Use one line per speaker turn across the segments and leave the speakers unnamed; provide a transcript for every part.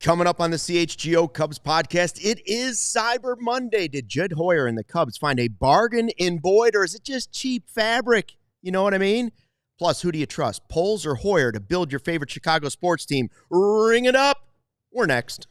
Coming up on the CHGO Cubs podcast, it is Cyber Monday. Did Jed Hoyer and the Cubs find a bargain in Boyd, or is it just cheap fabric? You know what I mean? Plus, who do you trust, Poles or Hoyer, to build your favorite Chicago sports team? Ring it up. We're next.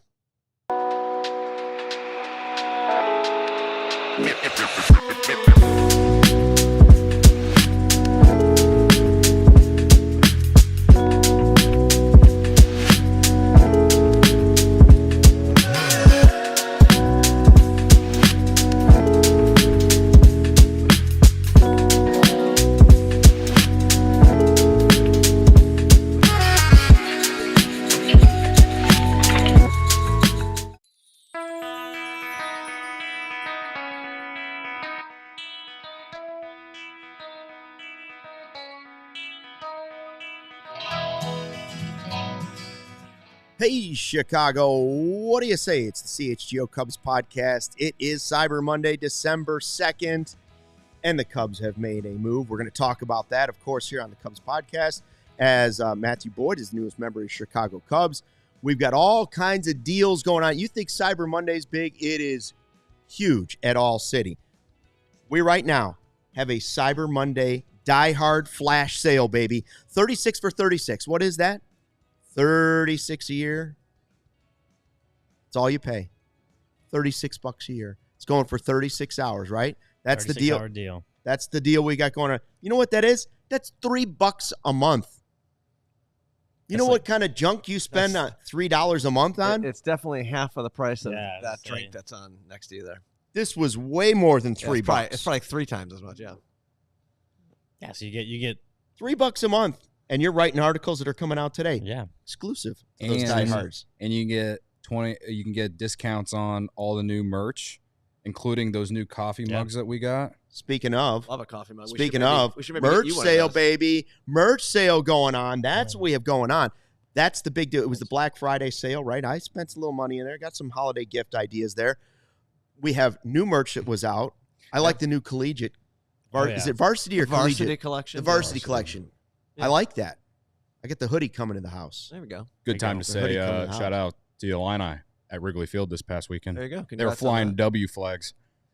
Hey, Chicago, what do you say? It's the CHGO Cubs podcast. It is Cyber Monday, December 2nd, and the Cubs have made a move. We're going to talk about that, of course, here on the Cubs podcast, as Matthew Boyd is the newest member of Chicago Cubs. We've got all kinds of deals going on. You think Cyber Monday is big? It is huge at ALLCITY. We right now have a Cyber Monday diehard flash sale, baby. 36 for 36. What is that? 36 a year. It's all you pay. $36 a year. It's going for 36 hours, right? That's the deal.
Deal.
That's the deal we got going on. You know what that is? That's $3 a month. You know what kind of junk you spend $3 a month on?
It's definitely half of the price of that drink that's on next to you there.
This was way more than $3.
It's probably like 3 times as much, yeah.
Yeah, so you get
$3 a month. And you're writing articles that are coming out today.
Yeah.
Exclusive to those diehards.
And you can get discounts on all the new merch, including those new coffee mugs that we got.
Speaking of,
love a coffee mug.
We should merch sale, baby. Merch sale going on. That's what we have going on. That's the big deal. It was the Black Friday sale, right? I spent a little money in there. Got some holiday gift ideas there. We have new merch that was out. I like the new collegiate. Is it varsity or collegiate?
Varsity collection.
The varsity collection. Yeah. I like that. I get the hoodie coming to the house.
There we go.
Good time to say shout out to the Illini at Wrigley Field this past weekend.
There you go.
They were flying W flags.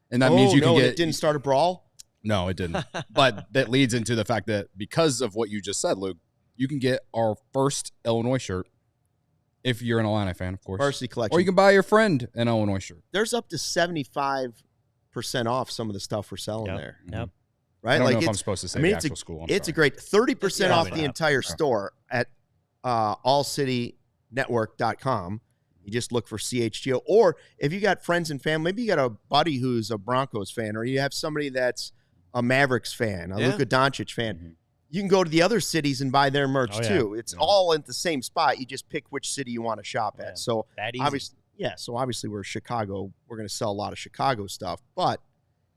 And that means you can get...
it didn't start a brawl?
No, it didn't. But that leads into the fact that because of what you just said, Luke, you can get our first Illinois shirt if you're an Illini fan, of course.
Varsity collection.
Or you can buy your friend an Illinois shirt.
There's up to 75% off some of the stuff we're selling there.
Yep.
Right?
I don't know if I'm supposed to say the actual school.
It's a great 30% off the entire store at ALLCITYNetwork.com. You just look for CHGO. Or if you got friends and family, maybe you got a buddy who's a Broncos fan, or you have somebody that's a Mavericks fan, a Luka Doncic fan. Mm-hmm. You can go to the other cities and buy their merch too. It's all at the same spot. You just pick which city you want to shop at. So obviously we're Chicago. We're going to sell a lot of Chicago stuff, but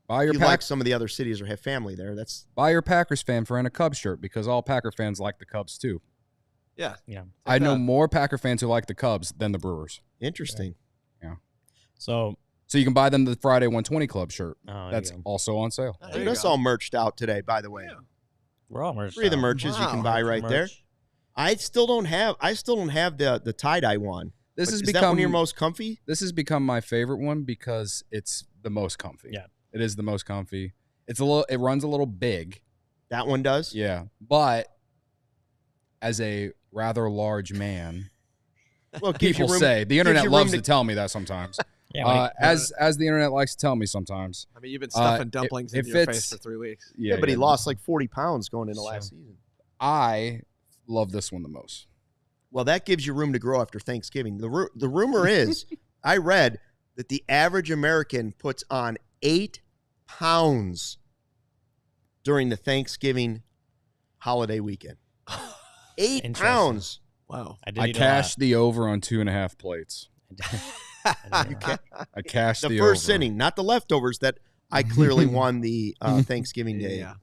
buy your
like some of the other cities or have family there.
Buy your Packers fan friend a Cubs shirt because all Packer fans like the Cubs too.
Yeah.
I know more Packer fans who like the Cubs than the Brewers.
Interesting.
Yeah.
So
you can buy them the Friday 120 Club shirt.
That's
also on sale.
That's all merched out today, by the way.
Yeah. We're all merched.
3 of the merches you can buy right there. I still don't have the tie-dye one. Is that one of your most comfy?
This has become my favorite one because it's the most comfy.
Yeah.
It is the most comfy. It runs a little big.
That one does?
Yeah. But as a rather large man,
well,
people say the internet loves to tell me that sometimes. As the internet likes to tell me sometimes.
I mean, you've been stuffing dumplings in your face for 3 weeks.
Yeah, but he lost like 40 pounds going into last season.
I love this one the most.
Well, that gives you room to grow after Thanksgiving. The rumor is, I read that the average American puts on 8 pounds during the Thanksgiving holiday weekend. 8 pounds.
Wow.
I cashed the over on 2.5 plates. I cashed the
first
over.
inning, not the leftovers that I clearly won the Thanksgiving Day.
Yeah.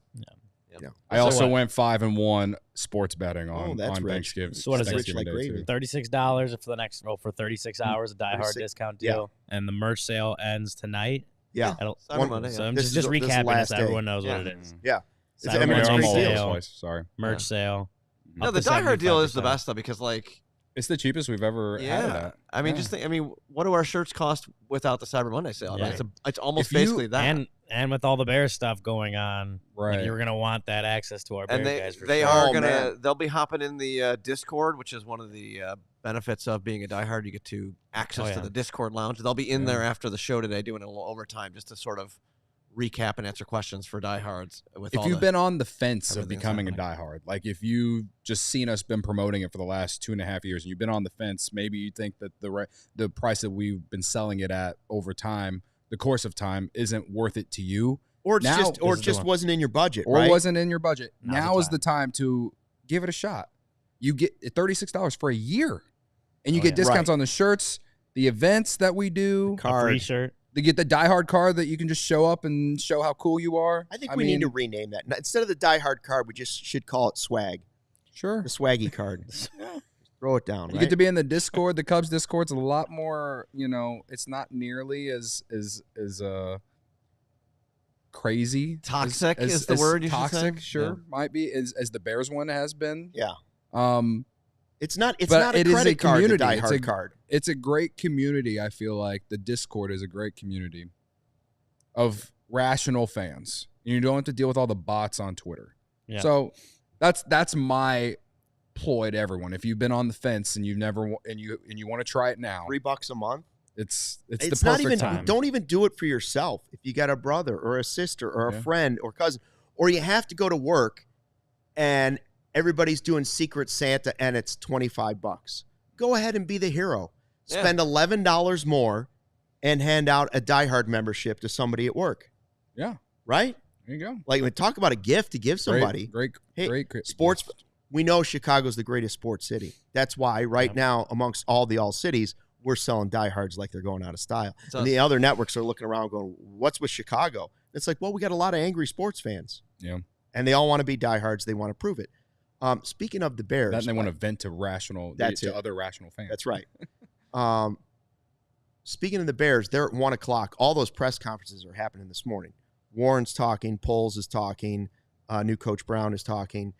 I also went 5-1 sports betting on
rich.
Thanksgiving.
So what is
rich like gravy.
$36 for 36 hours, a diehard discount deal, and the merch sale ends tonight.
Yeah,
Monday,
so I'm just recapping it so everyone knows what it is.
Yeah,
Sorry.
Sorry.
Merch sale.
No, the diehard deal is the best though because like
It's the cheapest we've ever had it at.
I mean, just think. I mean, what do our shirts cost without the Cyber Monday sale? Yeah. It's almost basically that.
And with all the Bears stuff going on,
right?
Like, you're gonna want that access to our Bears guys.
They'll be hopping in the Discord, which is one of the benefits of being a diehard. You get to access to the Discord lounge. They'll be in there after the show today, doing a little overtime just to sort of recap and answer questions for diehards.
If you've been on the fence of becoming a diehard, like if you've just seen us been promoting it for the last 2.5 years and you've been on the fence, maybe you think that the price that we've been selling it at over time, the course of time, isn't worth it to you,
or just wasn't in your budget,
or wasn't in your budget. Now is the time to give it a shot. You get $36 for a year, and you get discounts on the shirts, the events that we do,
a free shirt.
They get the diehard card that you can just show up and show how cool you are.
I think we need to rename that. Instead of the diehard card, we just should call it swag.
Sure.
The swaggy card. Throw it down.
You get to be in the Discord. The Cubs Discord's a lot more, it's not nearly as crazy.
Toxic is the word you
toxic,
should say.
Sure. Might be, as the Bears one has been.
Yeah. It's not a credit card, the diehard card.
It's a great community, I feel like. The Discord is a great community of rational fans. And you don't have to deal with all the bots on Twitter. Yeah. So that's my ploy to everyone. If you've been on the fence and you've never and you want to try it now,
$3 a month.
It's the perfect time.
Don't even do it for yourself. If you got a brother or a sister or a friend or cousin, or you have to go to work and everybody's doing Secret Santa and it's $25. Go ahead and be the hero. Spend $11 more and hand out a diehard membership to somebody at work.
Yeah.
Right?
There you go.
Like, when talk about a gift to give somebody.
Great
sports.
Gift.
We know Chicago's the greatest sports city. That's why now, amongst all the all-cities, we're selling diehards like they're going out of style. And the other networks are looking around going, what's with Chicago? It's like, well, we got a lot of angry sports fans.
Yeah.
And they all want to be diehards. They want to prove it. Speaking of the Bears.
That they want to vent to other rational fans.
That's right. Speaking of the Bears, they're at 1 o'clock. All those press conferences are happening this morning. Warren's talking. Poles is talking. New Coach Brown is talking.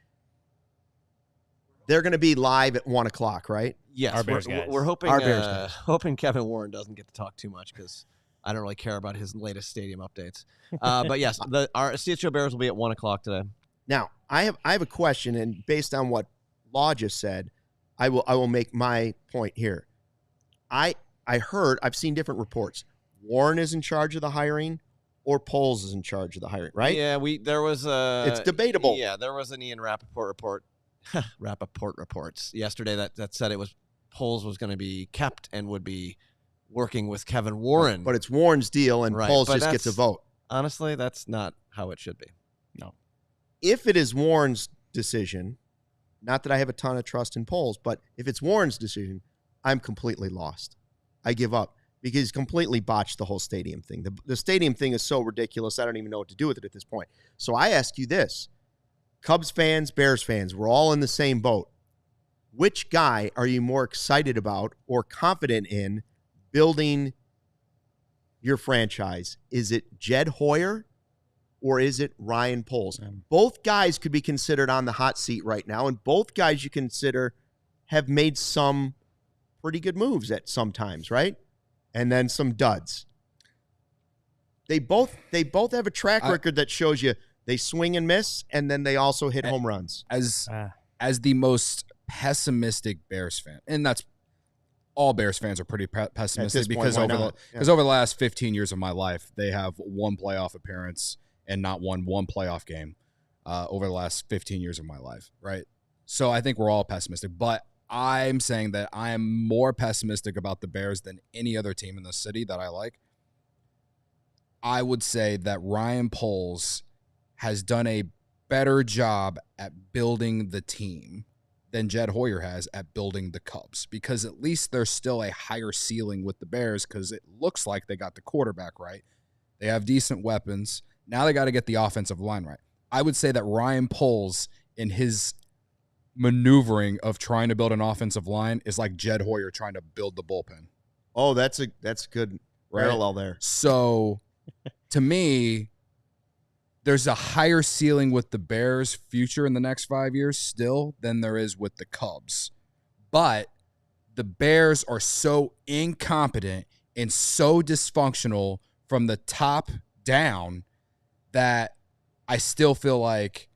They're going to be live at 1 o'clock, right?
Yes.
Our Bears guys.
We're hoping, hoping Kevin Warren doesn't get to talk too much because I don't really care about his latest stadium updates. But yes, our CHGO Bears will be at 1 o'clock today.
Now, I have a question, and based on what Law just said, I will make my point here. I've seen different reports. Warren is in charge of the hiring, or Poles is in charge of the hiring, right?
Yeah, there was
it's debatable.
Yeah, there was an Ian Rappaport report. Rappaport reports yesterday that said it was Poles was going to be kept and would be working with Kevin Warren.
But it's Warren's deal, and Poles just gets a vote.
Honestly, that's not how it should be.
No.
If it is Warren's decision, not that I have a ton of trust in Poles, but if it's Warren's decision, I'm completely lost. I give up because he's completely botched the whole stadium thing. The stadium thing is so ridiculous, I don't even know what to do with it at this point. So I ask you this. Cubs fans, Bears fans, we're all in the same boat. Which guy are you more excited about or confident in building your franchise? Is it Jed Hoyer or is it Ryan Poles? Both guys could be considered on the hot seat right now, and both guys you consider have made some pretty good moves at some times, right? And then some duds. They both have a track record that shows you they swing and miss, and then they also hit home runs.
As the most pessimistic Bears fan, and that's all Bears fans are pretty pessimistic because over the last 15 years of my life, they have one playoff appearance and not won one playoff game over the last 15 years of my life, right? So I think we're all pessimistic, but I'm saying that I am more pessimistic about the Bears than any other team in the city that I like. I would say that Ryan Poles has done a better job at building the team than Jed Hoyer has at building the Cubs, because at least there's still a higher ceiling with the Bears because it looks like they got the quarterback right. They have decent weapons. Now they got to get the offensive line right. I would say that Ryan Poles, in his maneuvering of trying to build an offensive line, is like Jed Hoyer trying to build the bullpen.
Oh, that's a good parallel there.
So to me, there's a higher ceiling with the Bears' future in the next 5 years still than there is with the Cubs. But the Bears are so incompetent and so dysfunctional from the top down that I still feel like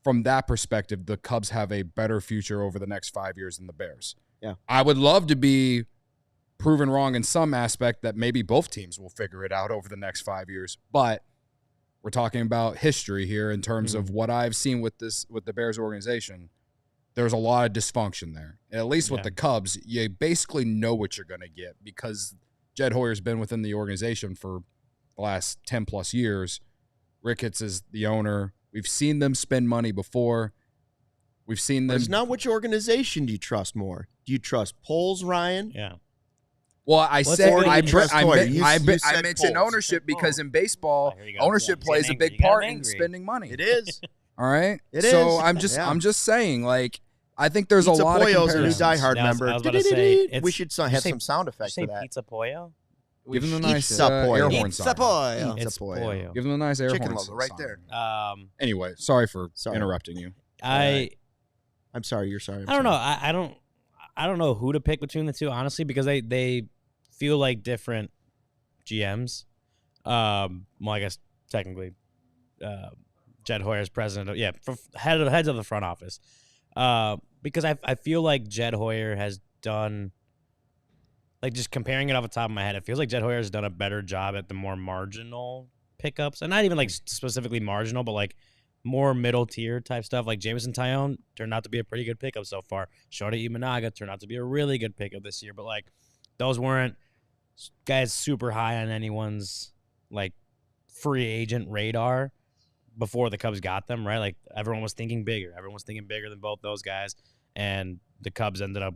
from that perspective, the Cubs have a better future over the next 5 years than the Bears.
Yeah.
I would love to be proven wrong in some aspect that maybe both teams will figure it out over the next 5 years. But we're talking about history here in terms of what I've seen with the Bears organization. There's a lot of dysfunction there. And at least with the Cubs, you basically know what you're going to get because Jed Hoyer's been within the organization for the last 10-plus years. Ricketts is the owner. We've seen them spend money before. We've seen them.
It's not which organization do you trust more. Do you trust Poles, Ryan?
Yeah.
Well, I mentioned
Poles.
ownership because in baseball, ownership plays a big part in spending money.
It is.
All right.
It
so
is.
I'm just saying, like, I think there's
Pizza
a lot
Pollo's
of comparisons.
a new diehard
Yeah, I was
member.
about to say,
We should have some sound effects
say
for that.
Pizza Pollo?
Give them a nice
Pizza Pollo.
air horn
Pizza
sign.
Pollo.
It's Pollo.
Give them a nice air
Chicken
horn
logo right
sign.
there.
Anyway, sorry for interrupting you.
I'm sorry. You're sorry.
I don't know. I don't know who to pick between the two, honestly, because they feel like different GMs. Well, I guess technically, Jed Hoyer is president. Heads of the front office. Because I feel like Jed Hoyer has done, like, just comparing it off the top of my head, it feels like Jed Hoyer has done a better job at the more marginal pickups, and not even like specifically marginal, but like more middle tier type stuff. Like Jameson Taillon turned out to be a pretty good pickup so far. Shota Imanaga turned out to be a really good pickup this year, but like those weren't guys super high on anyone's like free agent radar before the Cubs got them, right? Like everyone was thinking bigger. Everyone was thinking bigger than both those guys, and the Cubs ended up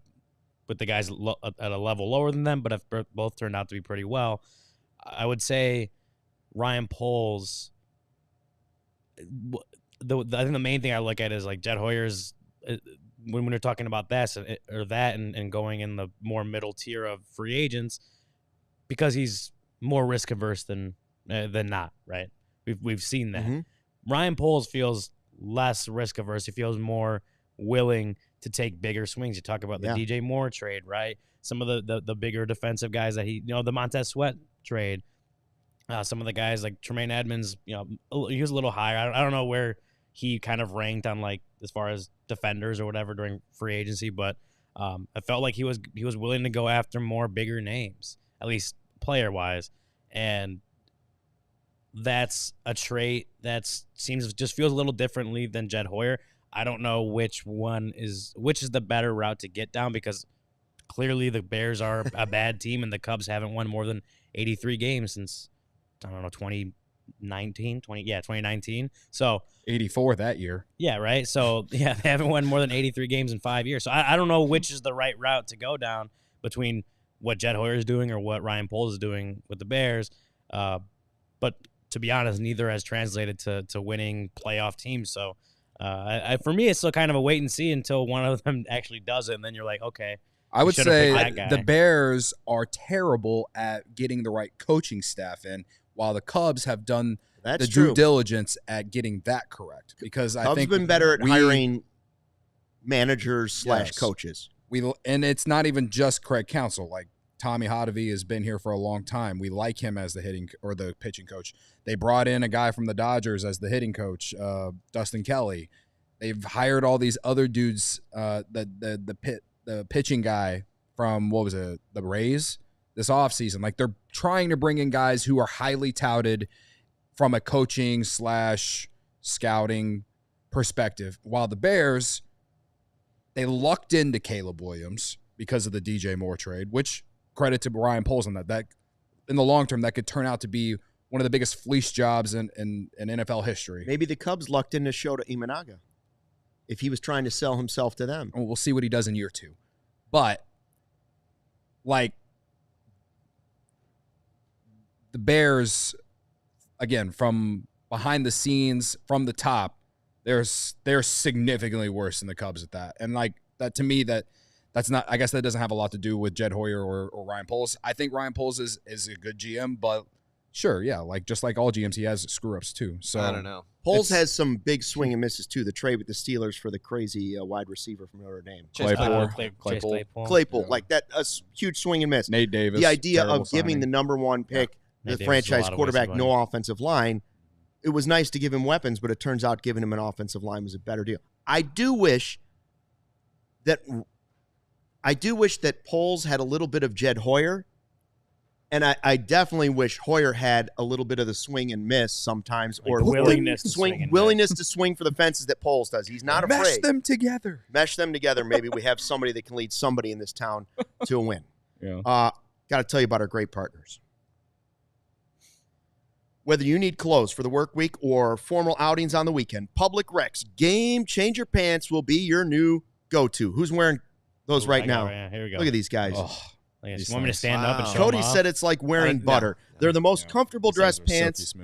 with the guys at a level lower than them, but have both turned out to be pretty well. I would say Ryan Poles. I think the main thing I look at is like Jed Hoyer's when we're talking about this or that and going in the more middle tier of free agents because he's more risk averse than not, right? We've seen that. Mm-hmm. Ryan Poles feels less risk averse. He feels more willing to take bigger swings. You talk about the DJ Moore trade, right? Some of the bigger defensive guys that the Montez Sweat trade. Some of the guys like Tremaine Edmonds, he was a little higher. I don't know where he kind of ranked on like as far as defenders or whatever during free agency, but I felt like he was willing to go after more bigger names, at least player wise, and that's a trait that just feels a little differently than Jed Hoyer. I don't know which is the better route to get down because clearly the Bears are a bad team and the Cubs haven't won more than 83 games since 2019. So
84 that year.
Yeah, right. So they haven't won more than 83 games in 5 years. So I don't know which is the right route to go down between what Jed Hoyer is doing or what Ryan Poles is doing with the Bears. But to be honest, neither has translated to winning playoff teams. So for me, it's still kind of a wait and see until one of them actually does it, and then you're like, okay.
I would say the Bears are terrible at getting the right coaching staff in, while the Cubs have done due diligence at getting that correct. Because I think
been better at hiring managers / coaches.
And it's not even just Craig Counsell. Like Tommy Hotovy has been here for a long time. We like him as the hitting or the pitching coach. They brought in a guy from the Dodgers as the hitting coach, Dustin Kelly. They've hired all these other dudes. The pitching guy from, the Rays this offseason. Like, they're trying to bring in guys who are highly touted from a coaching / scouting perspective. While the Bears, they lucked into Caleb Williams because of the DJ Moore trade, which credit to Ryan Poles on that. That in the long term, that could turn out to be one of the biggest fleece jobs in NFL history.
Maybe the Cubs lucked into Shota Imanaga if he was trying to sell himself to them.
We'll see what he does in year 2. But, like, the Bears, again, from behind the scenes, from the top, they're significantly worse than the Cubs at that. And, like, that to me, that's not – I guess that doesn't have a lot to do with Jed Hoyer or Ryan Poles. I think Ryan Poles is a good GM, but Sure, yeah, just like all GMs, he has screw-ups too. So
I don't know.
Poles has some big swing and misses too. The trade with the Steelers for the crazy wide receiver from Notre Dame. Claypool. Like that, a huge swing and miss.
Nate Davis.
The idea of giving the number one pick, the franchise quarterback, no offensive line, it was nice to give him weapons, but it turns out giving him an offensive line was a better deal. I do wish that Poles had a little bit of Jed Hoyer. And I definitely wish Hoyer had a little bit of the swing and miss sometimes, or willingness to swing for the fences that Poles does. He's not afraid.
Mesh them together.
Maybe we have somebody that can lead somebody in this town to a win.
Yeah.
Got to tell you about our great partners. Whether you need clothes for the work week or formal outings on the weekend, Public Rec's Game Changer Pants will be your new go-to. Who's wearing those right now?
Here we go.
Look at these guys.
Oh. You want me to stand up and show
Cody
them off?
said it's like wearing butter. They're the most comfortable dress pants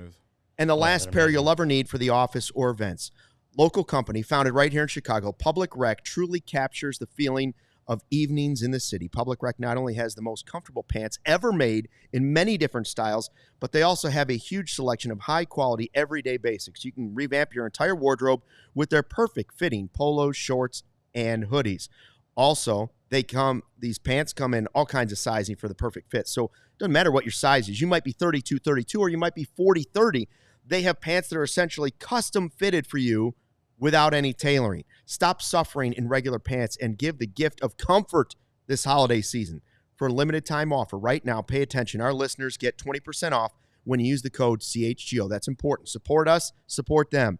and the last pair you'll ever need for the office or events. Local company founded right here in Chicago, Public Rec truly captures the feeling of evenings in the city. Public Rec not only has the most comfortable pants ever made in many different styles, but they also have a huge selection of high-quality everyday basics. You can revamp your entire wardrobe with their perfect fitting polos, shorts, and hoodies. Also, these pants come in all kinds of sizing for the perfect fit. So it doesn't matter what your size is. You might be 32-32 or you might be 40-30. They have pants that are essentially custom fitted for you without any tailoring. Stop suffering in regular pants and give the gift of comfort this holiday season. For a limited time offer right now, pay attention. Our listeners get 20% off when you use the code CHGO. That's important. Support us, support them.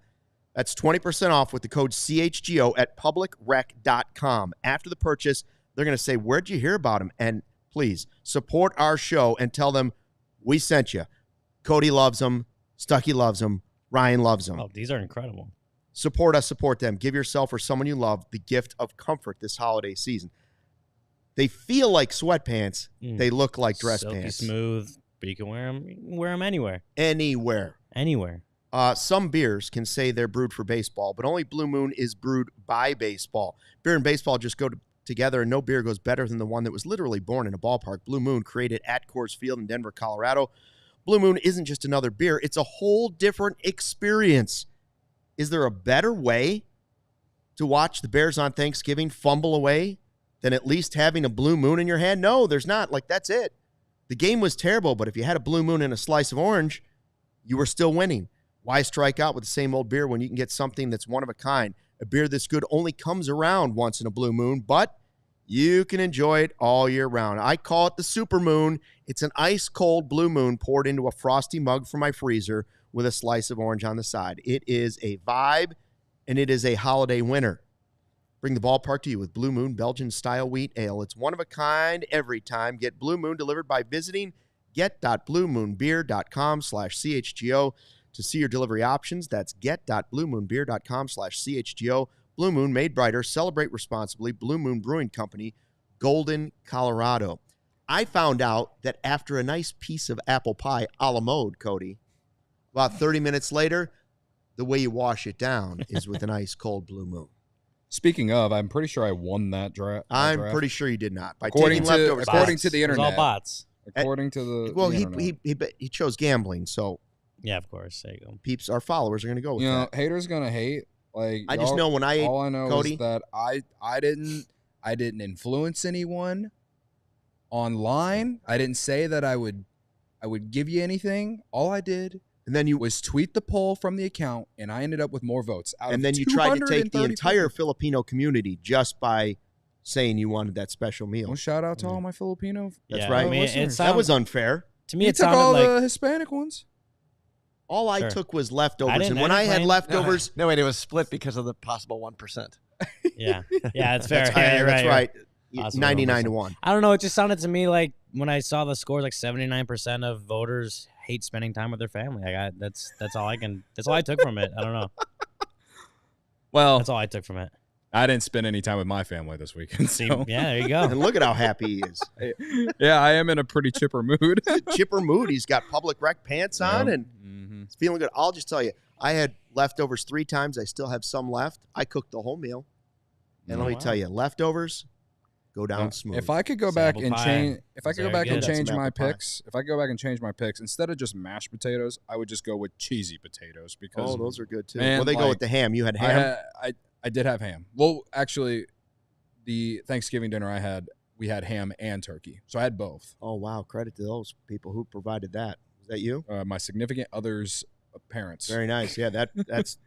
That's 20% off with the code CHGO at publicrec.com. After the purchase, they're going to say, where'd you hear about him? And please support our show and tell them we sent you. Cody loves them. Stucky loves them. Ryan loves them.
Oh, these are incredible.
Support us, support them. Give yourself or someone you love the gift of comfort this holiday season. They feel like sweatpants. They look like dress pants.
Silky smooth, but you can wear them anywhere.
Anywhere. Some beers can say they're brewed for baseball, but only Blue Moon is brewed by baseball. Beer and baseball just go together, and no beer goes better than the one that was literally born in a ballpark. Blue Moon, created at Coors Field in Denver, Colorado. Blue Moon isn't just another beer. It's a whole different experience. Is there a better way to watch the Bears on Thanksgiving fumble away than at least having a Blue Moon in your hand? No, there's not. That's it. The game was terrible, but if you had a Blue Moon and a slice of orange, you were still winning. Why strike out with the same old beer when you can get something that's one of a kind? A beer this good only comes around once in a blue moon, but you can enjoy it all year round. I call it the Super Moon. It's an ice-cold blue moon poured into a frosty mug from my freezer with a slice of orange on the side. It is a vibe, and it is a holiday winner. Bring the ballpark to you with Blue Moon Belgian-style wheat ale. It's one of a kind every time. Get Blue Moon delivered by visiting get.bluemoonbeer.com/CHGO. To see your delivery options, that's get.bluemoonbeer.com/CHGO. Blue Moon, made brighter. Celebrate responsibly. Blue Moon Brewing Company, Golden, Colorado. I found out that after a nice piece of apple pie a la mode, Cody, about 30 minutes later, the way you wash it down is with an ice cold Blue Moon.
Speaking of, I'm pretty sure I won that draft.
I'm pretty sure you did not.
According to the internet.
It was all bots.
According to the
he chose gambling, so
yeah, of course. There you go.
Peeps, our followers are going to go with that.
Haters gonna hate.
I just know when I ate,
all I know
Cody,
is that I didn't influence anyone online. I didn't say that I would give you anything. All I did was tweet the poll from the account, and I ended up with more votes.
And then you tried to take the entire Filipino community just by saying you wanted that special meal.
Well, shout out to all my Filipino.
That's right. That was unfair.
To me,
it sounded all like the Hispanic ones.
All I took was leftovers, and when I had leftovers,
no wait, it was split because of the possible 1%.
Yeah, it's fair.
That's right.
99-1. I don't know. It just sounded to me like when I saw the scores, like 79% of voters hate spending time with their family. That's all I took from it. I don't know.
Well,
that's all I took from it.
I didn't spend any time with my family this weekend. So.
Yeah, there you go.
And look at how happy he is.
Yeah, I am in a pretty chipper mood.
Chipper mood. He's got Public Rec pants on, and he's feeling good. I'll just tell you, I had leftovers 3 times. I still have some left. I cooked the whole meal. And let me tell you, leftovers go down smooth.
If I could go back and change, my picks, instead of just mashed potatoes, I would just go with cheesy potatoes because
those are good too.
Man,
well, they go with the ham. You had ham.
I did have ham. Well, actually, the Thanksgiving dinner we had ham and turkey, so I had both.
Oh wow! Credit to those people who provided that. Was that you?
My significant other's parents.
Very nice. Yeah, that's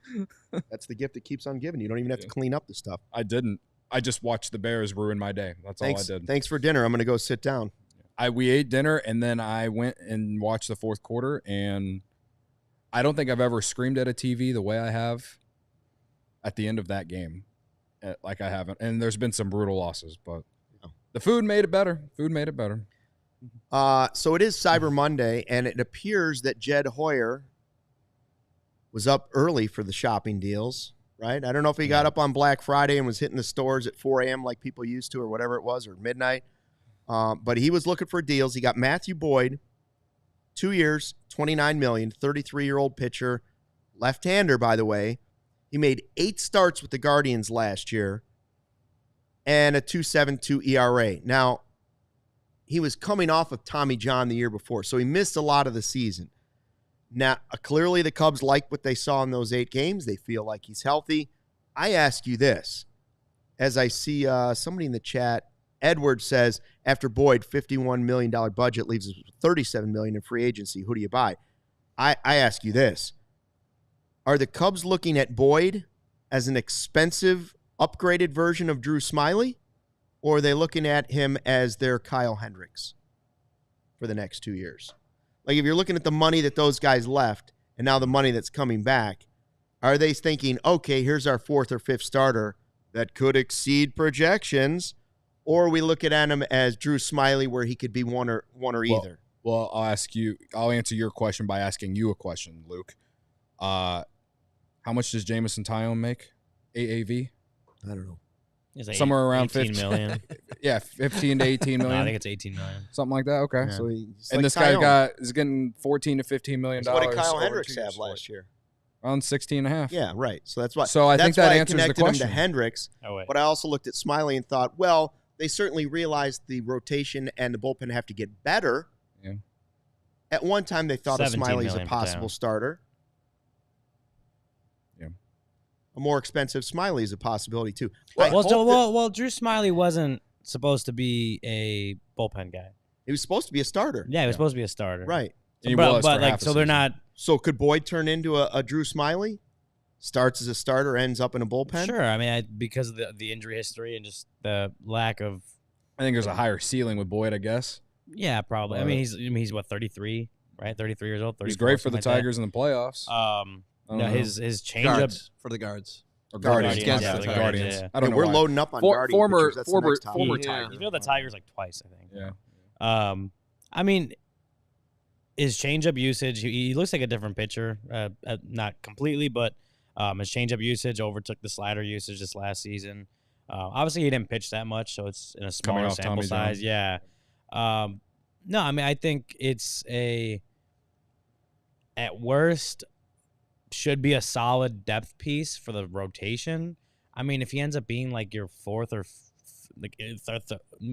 the gift that keeps on giving. You don't even have to clean up the stuff.
I didn't. I just watched the Bears ruin my day. That's all I did.
Thanks for dinner. I'm going to go sit down.
We ate dinner, and then I went and watched the fourth quarter, and I don't think I've ever screamed at a TV the way I have at the end of that game, like I haven't. And there's been some brutal losses, but the food made it better.
So it is Cyber Monday, and it appears that Jed Hoyer was up early for the shopping deals. Right? I don't know if he got up on Black Friday and was hitting the stores at 4 a.m. like people used to or whatever it was, or midnight. But he was looking for deals. He got Matthew Boyd, 2 years, $29 million, 33-year-old pitcher, left-hander, by the way. He made 8 starts with the Guardians last year and a 2.72 ERA. Now, he was coming off of Tommy John the year before, so he missed a lot of the season. Now, clearly the Cubs like what they saw in those 8 games. They feel like he's healthy. I ask you this, as I see somebody in the chat, Edward says, after Boyd, $51 million budget leaves us with $37 million in free agency. Who do you buy? I ask you this. Are the Cubs looking at Boyd as an expensive, upgraded version of Drew Smyly, or are they looking at him as their Kyle Hendricks for the next 2 years? Like, if you're looking at the money that those guys left and now the money that's coming back, are they thinking, okay, here's our 4th or 5th starter that could exceed projections, or are we looking at him as Drew Smyly where he could be one or either?
Well, I'll answer your question by asking you a question, Luke. How much does Jameson Tyone make? AAV?
I don't know.
Like
somewhere around
15 million.
Yeah, 15 to 18 million.
No, I think it's 18 million.
Something like that. Okay.
Yeah. So
this guy is getting 14 to 15 million dollars.
What did Kyle Hendricks have last year?
Around 16 and a half.
Yeah, right. So that's why.
So I think that answers the question.
Him to Hendricks, but I also looked at Smyly and thought, well, they certainly realized the rotation and the bullpen have to get better.
Yeah.
At one time, they thought of Smyly as a possible starter. A more expensive Smyly is a possibility, too.
Well, Drew Smyly wasn't supposed to be a bullpen guy.
He was supposed to be a starter.
Yeah, he was supposed to be a starter.
Right.
So they're not.
So could Boyd turn into a Drew Smyly? Starts as a starter, ends up in a bullpen?
Sure. I mean, because of the injury history and just the lack of.
I think there's a higher ceiling with Boyd, I guess.
Yeah, probably. I mean, he's what, 33, right? 33 years old.
He's great for the Tigers in the playoffs.
No, his changeup
for the Guards.
Or Guardians.
The Guardians.
Yeah. I don't know.
We're loading up on Guardians.
Former Tigers.
You know the Tigers like twice, I think.
Yeah.
I mean, his changeup usage. He looks like a different pitcher. Not completely, but his changeup usage overtook the slider usage this last season. Obviously, he didn't pitch that much, so it's in a smaller sample size. Yeah. No, I mean, I think it's at worst, should be a solid depth piece for the rotation. I mean, if he ends up being like your 4th or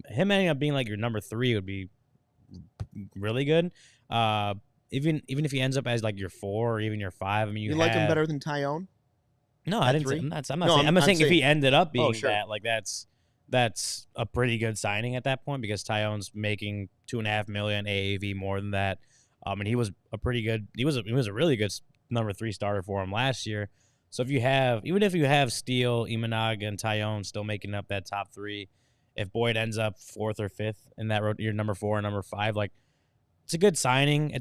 him ending up being like your number 3 would be really good. Even if he ends up as like your 4 or even your 5, I mean, you
like him better than Tyone?
No, I didn't. I'm not saying if he ended up being that, like that's a pretty good signing at that point because Tyone's making $2.5 million AAV more than that. And he was a really good number 3 starter for him last year. So even if you have Steele, Imanaga, and Tyone still making up that top 3, if Boyd ends up 4th or 5th in that your number 4 and number 5, like it's a good signing.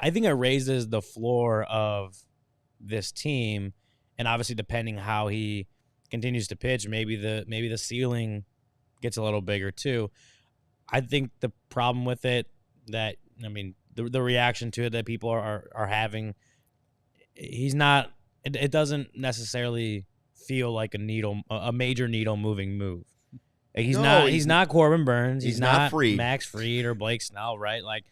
I think it raises the floor of this team, and obviously depending how he continues to pitch, maybe the ceiling gets a little bigger too. I think the problem with it the reaction to it that people are having. He's not. It doesn't necessarily feel like a major needle moving move. He's not Corbin Burns. He's not
Fried.
Max Fried or Blake Snell, right? Like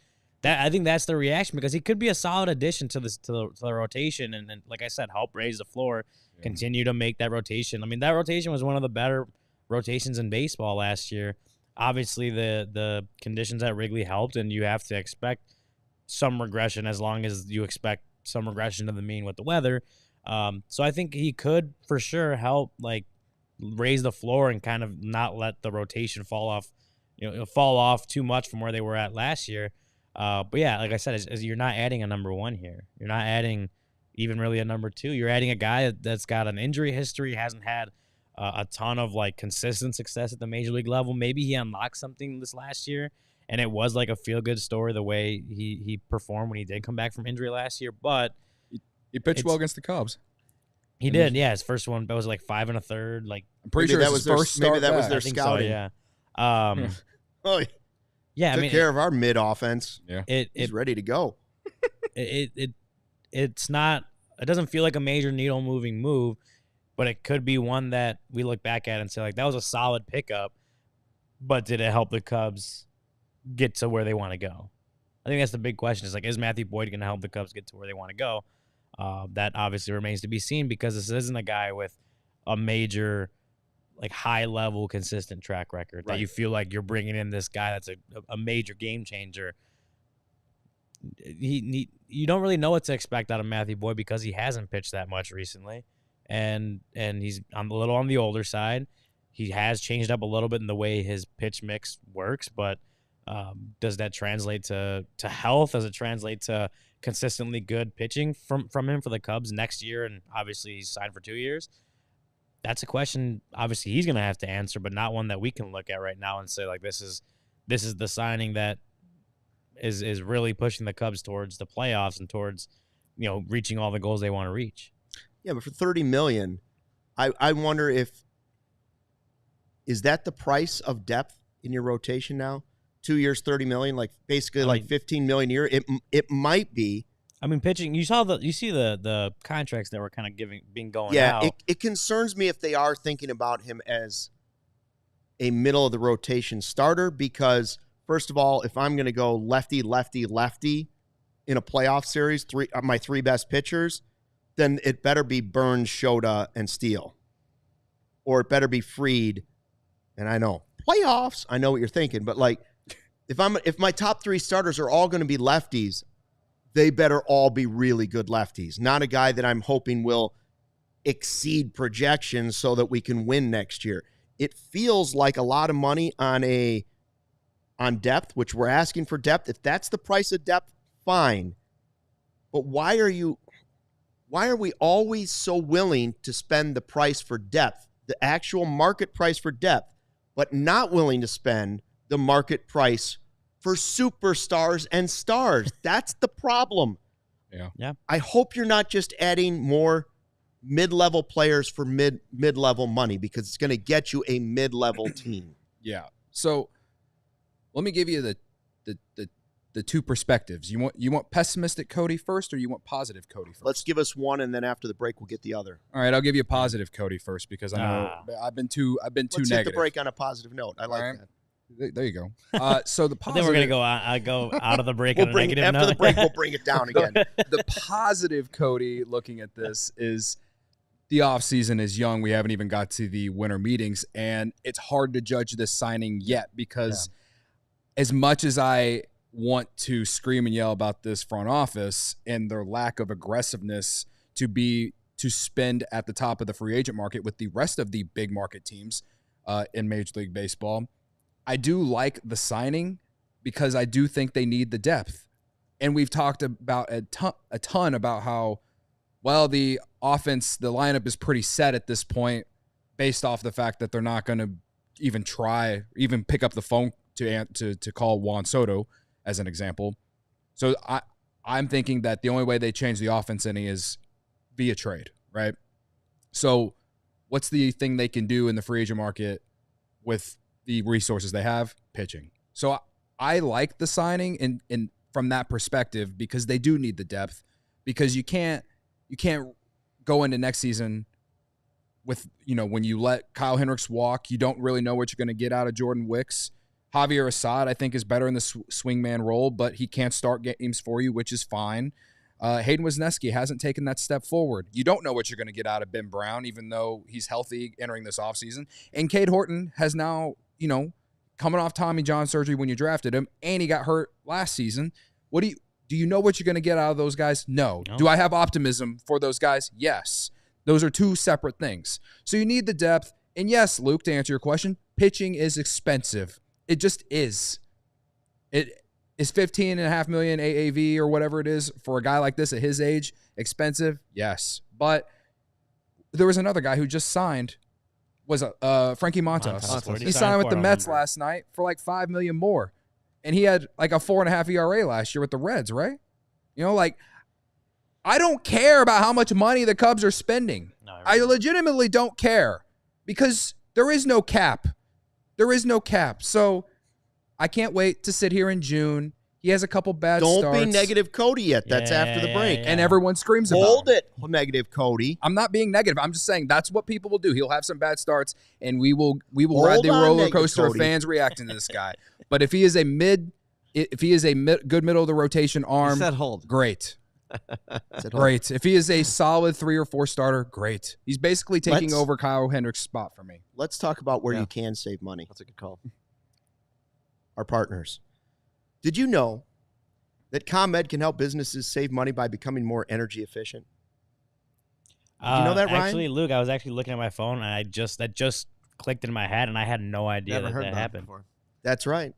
that. I think that's the reaction because he could be a solid addition to the rotation, and then, like I said, help raise the floor, continue to make that rotation. I mean, that rotation was one of the better rotations in baseball last year. obviously the conditions at Wrigley helped, and you have to expect some regression as long as you expect some regression to the mean with the weather. So I think he could for sure help like raise the floor and kind of not let the rotation fall off too much from where they were at last year. But yeah, like I said, you're not adding a number one here. You're not adding even really a number two. You're adding a guy that's got an injury history, hasn't had a ton of like consistent success at the major league level. Maybe he unlocked something this last year, and it was like a feel-good story the way he performed when he did come back from injury last year. But
he pitched well against the Cubs.
He did, yeah. His first one, that was like 5 1/3. Like
I'm pretty sure that was their first start.
Maybe that was their scouting.
So, yeah.
Oh,
yeah.
Took care of our mid offense.
Yeah,
he's ready to go.
It's not. It doesn't feel like a major needle moving move, but it could be one that we look back at and say like that was a solid pickup. But did it help the Cubs get to where they want to go? I think that's the big question. Is like, is Matthew Boyd going to help the Cubs get to where they want to go? That obviously remains to be seen because this isn't a guy with a major, like high-level, consistent track record that you feel like you're bringing in this guy that's a major game changer. You don't really know what to expect out of Matthew Boyd because he hasn't pitched that much recently, and he's a little on the older side. He has changed up a little bit in the way his pitch mix works, but does that translate to health? Does it translate to consistently good pitching from him for the Cubs next year? And obviously he's signed for 2 years. That's a question obviously he's going to have to answer, but not one that we can look at right now and say like this is the signing that is really pushing the Cubs towards the playoffs and towards reaching all the goals they want to reach.
Yeah, but for $30 million, I wonder is that the price of depth in your rotation now? 2 years, $30 million, like basically like $15 million a year. It might be.
I mean, pitching. You see the contracts that were kind of being going out.
Yeah, it concerns me if they are thinking about him as a middle of the rotation starter because first of all, if I'm going to go lefty, lefty, lefty in a playoff series, my 3 best pitchers, then it better be Burns, Shota, and Steele, or it better be Fried. And I know playoffs. I know what you're thinking, but like. If my top 3 starters are all going to be lefties, they better all be really good lefties. Not a guy that I'm hoping will exceed projections so that we can win next year. It feels like a lot of money on depth, which we're asking for depth. If that's the price of depth, fine. But why are we always so willing to spend the price for depth, the actual market price for depth, but not willing to spend the market price for superstars and stars? That's the problem.
Yeah.
I hope you're not just adding more mid-level players for mid-level money because it's going to get you a mid-level team.
Yeah. So let me give you the two perspectives. You want pessimistic Cody first, or you want positive Cody first?
Let's give us one, and then after the break, we'll get the other.
All right, I'll give you a positive Cody first because I know I've been too
Let's
negative.
hit the break on a positive note. I like that.
There you go. So the positive.
Then we're gonna go out of the break on a negative
after
note.
the break, we'll bring it down again.
The positive Cody looking at this is the offseason is young. We haven't even got to the winter meetings, and it's hard to judge this signing yet because as much as I want to scream and yell about this front office and their lack of aggressiveness to spend at the top of the free agent market with the rest of the big market teams in Major League Baseball, I do like the signing because I do think they need the depth. And we've talked about a ton about how, well, the offense, the lineup is pretty set at this point based off the fact that they're not going to even pick up the phone to call Juan Soto as an example. So I'm thinking that the only way they change the offense any is via trade, right? So what's the thing they can do in the free agent market with the resources they have? Pitching. So I like the signing in from that perspective because they do need the depth, because you can't go into next season with, when you let Kyle Hendricks walk, you don't really know what you're going to get out of Jordan Wicks. Javier Assad, I think, is better in the swingman role, but he can't start games for you, which is fine. Hayden Wesneski hasn't taken that step forward. You don't know what you're going to get out of Ben Brown, even though he's healthy entering this offseason. And Cade Horton has now, coming off Tommy John surgery when you drafted him, and he got hurt last season. Do you know what you're going to get out of those guys? No. Do I have optimism for those guys? Yes. Those are two separate things. So you need the depth. And yes, Luke, to answer your question, pitching is expensive. It just is. It is $15.5 million AAV or whatever it is for a guy like this at his age. Expensive? Yes. But there was another guy who just signed, was Frankie Montas. He signed with the Mets last night for like $5 million more. And he had like a 4.5 ERA last year with the Reds, right? You know, like, I don't care about how much money the Cubs are spending. No, I legitimately don't care because there is no cap. There is no cap. So I can't wait to sit here in June. He has a couple bad starts.
Don't be negative Cody yet. That's after the break.
And everyone screams about it.
Hold it, negative Cody.
I'm not being negative. I'm just saying that's what people will do. He'll have some bad starts, and we will ride the roller coaster of fans reacting to this guy. But if he is a good middle of the rotation arm,
he said hold.
Great. Great. If he is a solid 3 or 4 starter, great. He's basically taking over Kyle Hendricks' spot for me.
Let's talk about where you can save money.
That's a good call.
Our partners. Did you know that ComEd can help businesses save money by becoming more energy efficient? Did you know that, Ryan?
Actually, Luke, I was actually looking at my phone, and that just clicked in my head, and I had no idea that happened.
Before.
That's right.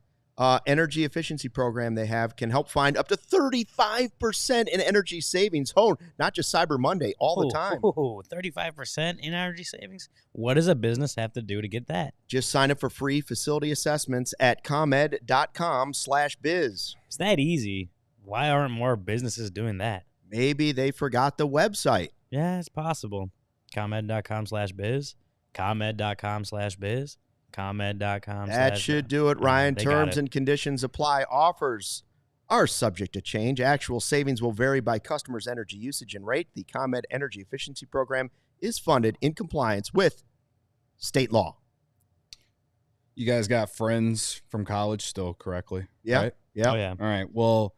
Energy efficiency program they have can help find up to 35% in energy savings. Oh, not just Cyber Monday, all the time.
35% in energy savings? What does a business have to do to get that?
Just sign up for free facility assessments at comed.com/biz.
It's that easy. Why aren't more businesses doing that?
Maybe they forgot the website.
Yeah, it's possible. ComEd.com/biz. ComEd.com/biz. ComEd.com.
That should do it, Ryan. Terms and conditions apply. Offers are subject to change. Actual savings will vary by customer's energy usage and rate. The ComEd Energy Efficiency Program is funded in compliance with state law.
You guys got friends from college still, correctly?
Yeah.
Right?
Yeah.
Oh, yeah.
All right. Well,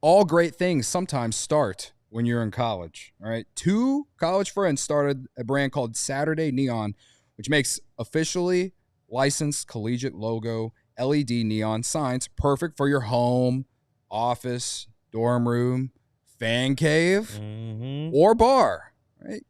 all great things sometimes start when you're in college. All right. 2 college friends started a brand called Saturday Neon, which makes officially licensed collegiate logo LED neon signs, perfect for your home, office, dorm room, fan cave, or bar. Right?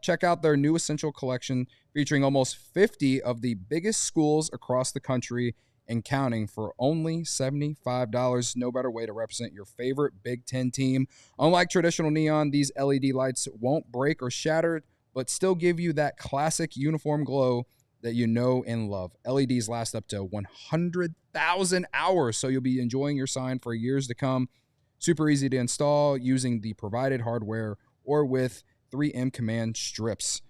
Check out their new essential collection featuring almost 50 of the biggest schools across the country and counting for only $75. No better way to represent your favorite Big Ten team. Unlike traditional neon, these LED lights won't break or shatter, but still give you that classic uniform glow that you know and love. LEDs last up to 100,000 hours, so you'll be enjoying your sign for years to come. Super easy to install using the provided hardware or with 3M command strips.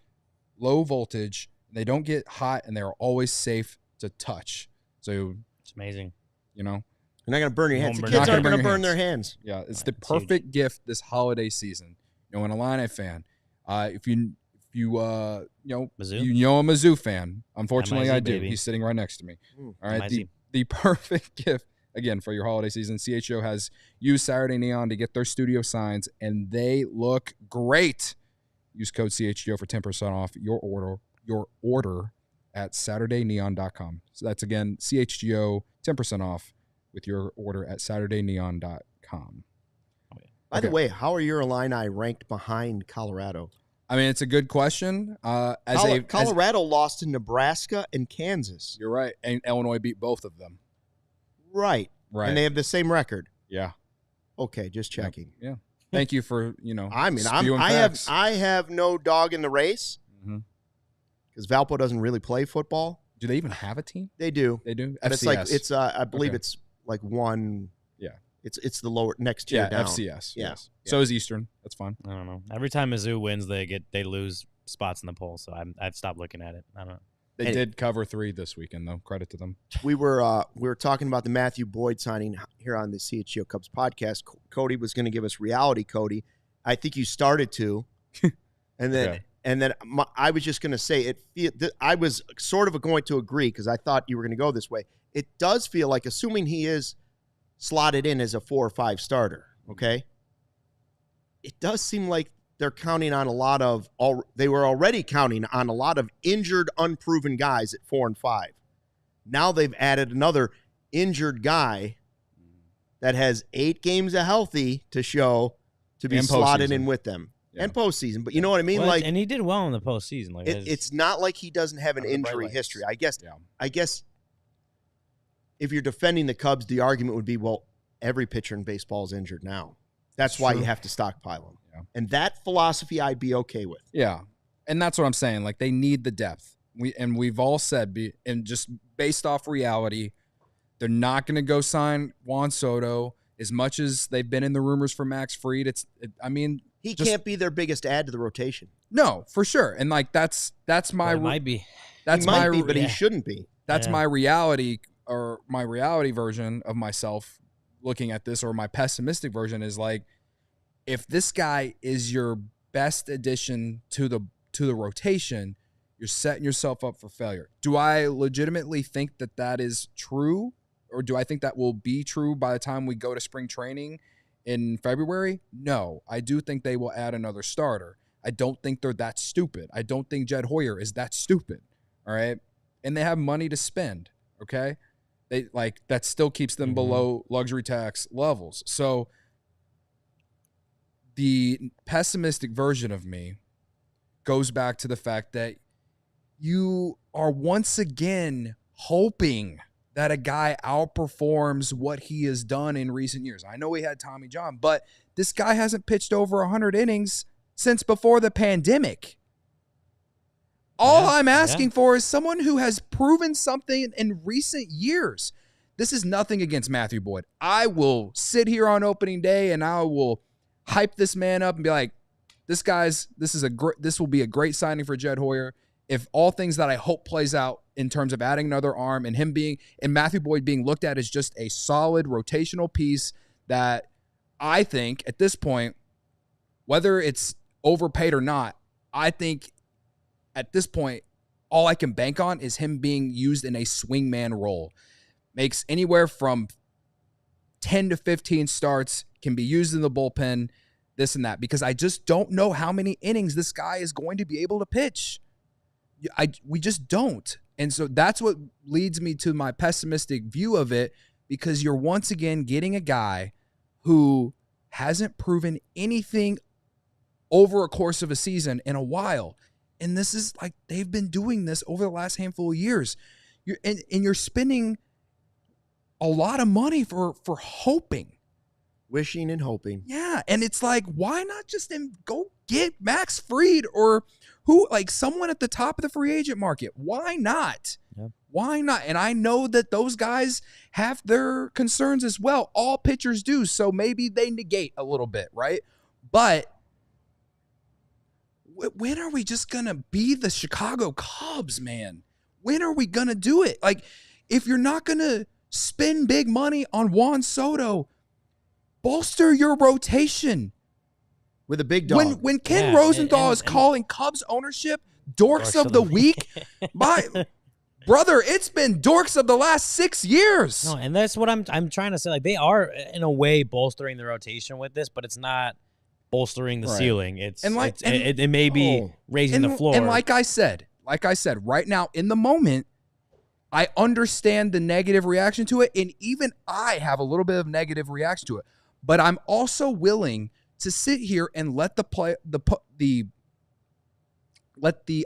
Low voltage, they don't get hot, and they're always safe to touch. So
it's amazing.
You know, you're not going to burn your hands. The kids aren't going to burn their hands.
Yeah, it's the perfect gift this holiday season. You know, an Illini fan. If you know a Mizzou fan. Unfortunately, I do. Baby. He's sitting right next to me. All right, the perfect gift again for your holiday season. CHGO has used Saturday Neon to get their studio signs, and they look great. Use code CHGO for 10% off your order at SaturdayNeon.com. So that's again CHGO 10% off with your order at SaturdayNeon.com.
By the way, how are your Illini ranked behind Colorado?
I mean, it's a good question.
Colorado lost to Nebraska and Kansas.
You're right. And Illinois beat both of them.
Right. And they have the same record.
Yeah.
Okay, just checking.
Yeah. Thank you for,
I mean, I have no dog in the race because Valpo doesn't really play football.
Do they even have a team?
They do.
They do?
But FCS. I believe it's like one. Yeah. It's the lower next tier down.
FCS.
Yeah.
Yes. So is Eastern. That's fine.
I don't know. Every time Mizzou wins, they lose spots in the poll. So I've stopped looking at it. I don't know.
They did cover 3 this weekend, though. Credit to them.
We were talking about the Matthew Boyd signing here on the CHGO Cubs podcast. Cody was going to give us reality, Cody. I think you started to, and then I was just going to say I was sort of going to agree because I thought you were going to go this way. It does feel like, assuming he is slotted in as a 4 or 5 starter, okay, it does seem like they're counting on they were already counting on a lot of injured, unproven guys at 4 and 5. Now they've added another injured guy that has 8 games of healthy to show to be slotted in with them. Yeah. And postseason. But you know what I mean?
Well, and he did well in the postseason. Like
it's not like he doesn't have an injury history. I guess if you're defending the Cubs, the argument would be, well, every pitcher in baseball is injured now. That's why you have to stockpile them. Yeah. And that philosophy I'd be okay with.
Yeah. And that's what I'm saying. Like, they need the depth. We've all said, and just based off reality, they're not going to go sign Juan Soto as much as they've been in the rumors for Max Fried.
He can't be their biggest add to the rotation.
No, for sure. And like that's my
might be.
That's he might be, but he shouldn't be.
That's my reality, or my reality version of myself looking at this, or my pessimistic version is like, if this guy is your best addition to the rotation, you're setting yourself up for failure. Do I legitimately think that is true? Or do I think that will be true by the time we go to spring training in February? No. I do think they will add another starter. I don't think they're that stupid. I don't think Jed Hoyer is that stupid. All right? And they have money to spend, okay? That still keeps them below luxury tax levels. So the pessimistic version of me goes back to the fact that you are once again hoping that a guy outperforms what he has done in recent years. I know he had Tommy John, but this guy hasn't pitched over 100 innings since before the pandemic. All I'm asking for is someone who has proven something in recent years. This is nothing against Matthew Boyd. I will sit here on opening day and I will hype this man up and be like, this will be a great signing for Jed Hoyer. If all things that I hope plays out in terms of adding another arm and and Matthew Boyd being looked at as just a solid rotational piece that I think at this point, whether it's overpaid or not, I think at this point, all I can bank on is him being used in a swingman role. Makes anywhere from 10 to 15 starts, can be used in the bullpen, this and that, because I just don't know how many innings this guy is going to be able to pitch. We just don't. And so that's what leads me to my pessimistic view of it, because you're once again getting a guy who hasn't proven anything over a course of a season in a while. And this is like, they've been doing this over the last handful of years. You're spending a lot of money for hoping.
Wishing and hoping.
Yeah. And it's like, why not just go get Max Fried or someone at the top of the free agent market? Why not? Yeah. Why not? And I know that those guys have their concerns as well. All pitchers do. So maybe they negate a little bit, right? But when are we just going to be the Chicago Cubs, man? When are we going to do it? Like, if you're not going to spend big money on Juan Soto, bolster your rotation.
With a big dog.
When Ken Rosenthal is calling Cubs ownership dorks of the week, my brother, it's been dorks of the last 6 years.
No, and that's what I'm trying to say. Like, they are in a way bolstering the rotation with this, but it's not bolstering the ceiling. It may be raising the floor.
And like I said, right now in the moment, I understand the negative reaction to it, and even I have a little bit of negative reaction to it. But I'm also willing to sit here and let the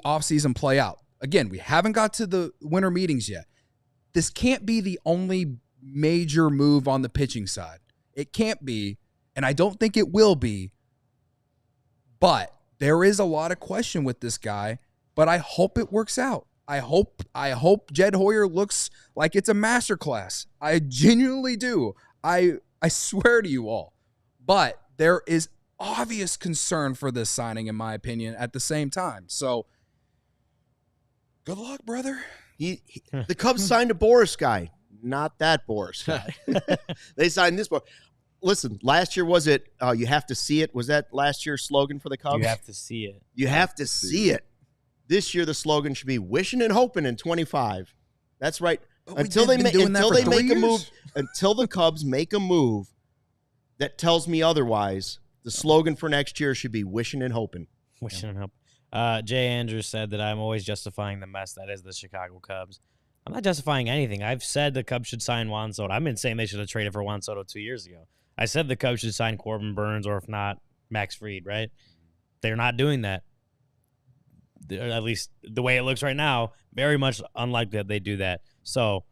offseason play out. Again, we haven't got to the winter meetings yet. This can't be the only major move on the pitching side. It can't be, and I don't think it will be. But there is a lot of question with this guy, but I hope it works out. I hope Jed Hoyer looks like it's a masterclass. I genuinely do. I swear to you all. But there is obvious concern for this signing, in my opinion, at the same time. So, good luck, brother.
The Cubs signed a Boris guy, not that Boris guy. They signed this boy. Listen, last year was it you have to see it? Was that last year's slogan for the Cubs?
You have to see it.
You have to see it. This year the slogan should be wishing and hoping in 25. That's right. Until the Cubs make a move that tells me otherwise, the slogan for next year should be wishing and hoping.
Wishing and hoping. Jay Andrews said that I'm always justifying the mess that is the Chicago Cubs. I'm not justifying anything. I've said the Cubs should sign Juan Soto. I've been saying they should have traded for Juan Soto 2 years ago. I said the Cubs should sign Corbin Burns, or if not, Max Fried, right? They're not doing that. At least the way it looks right now, very much unlikely that they do that. So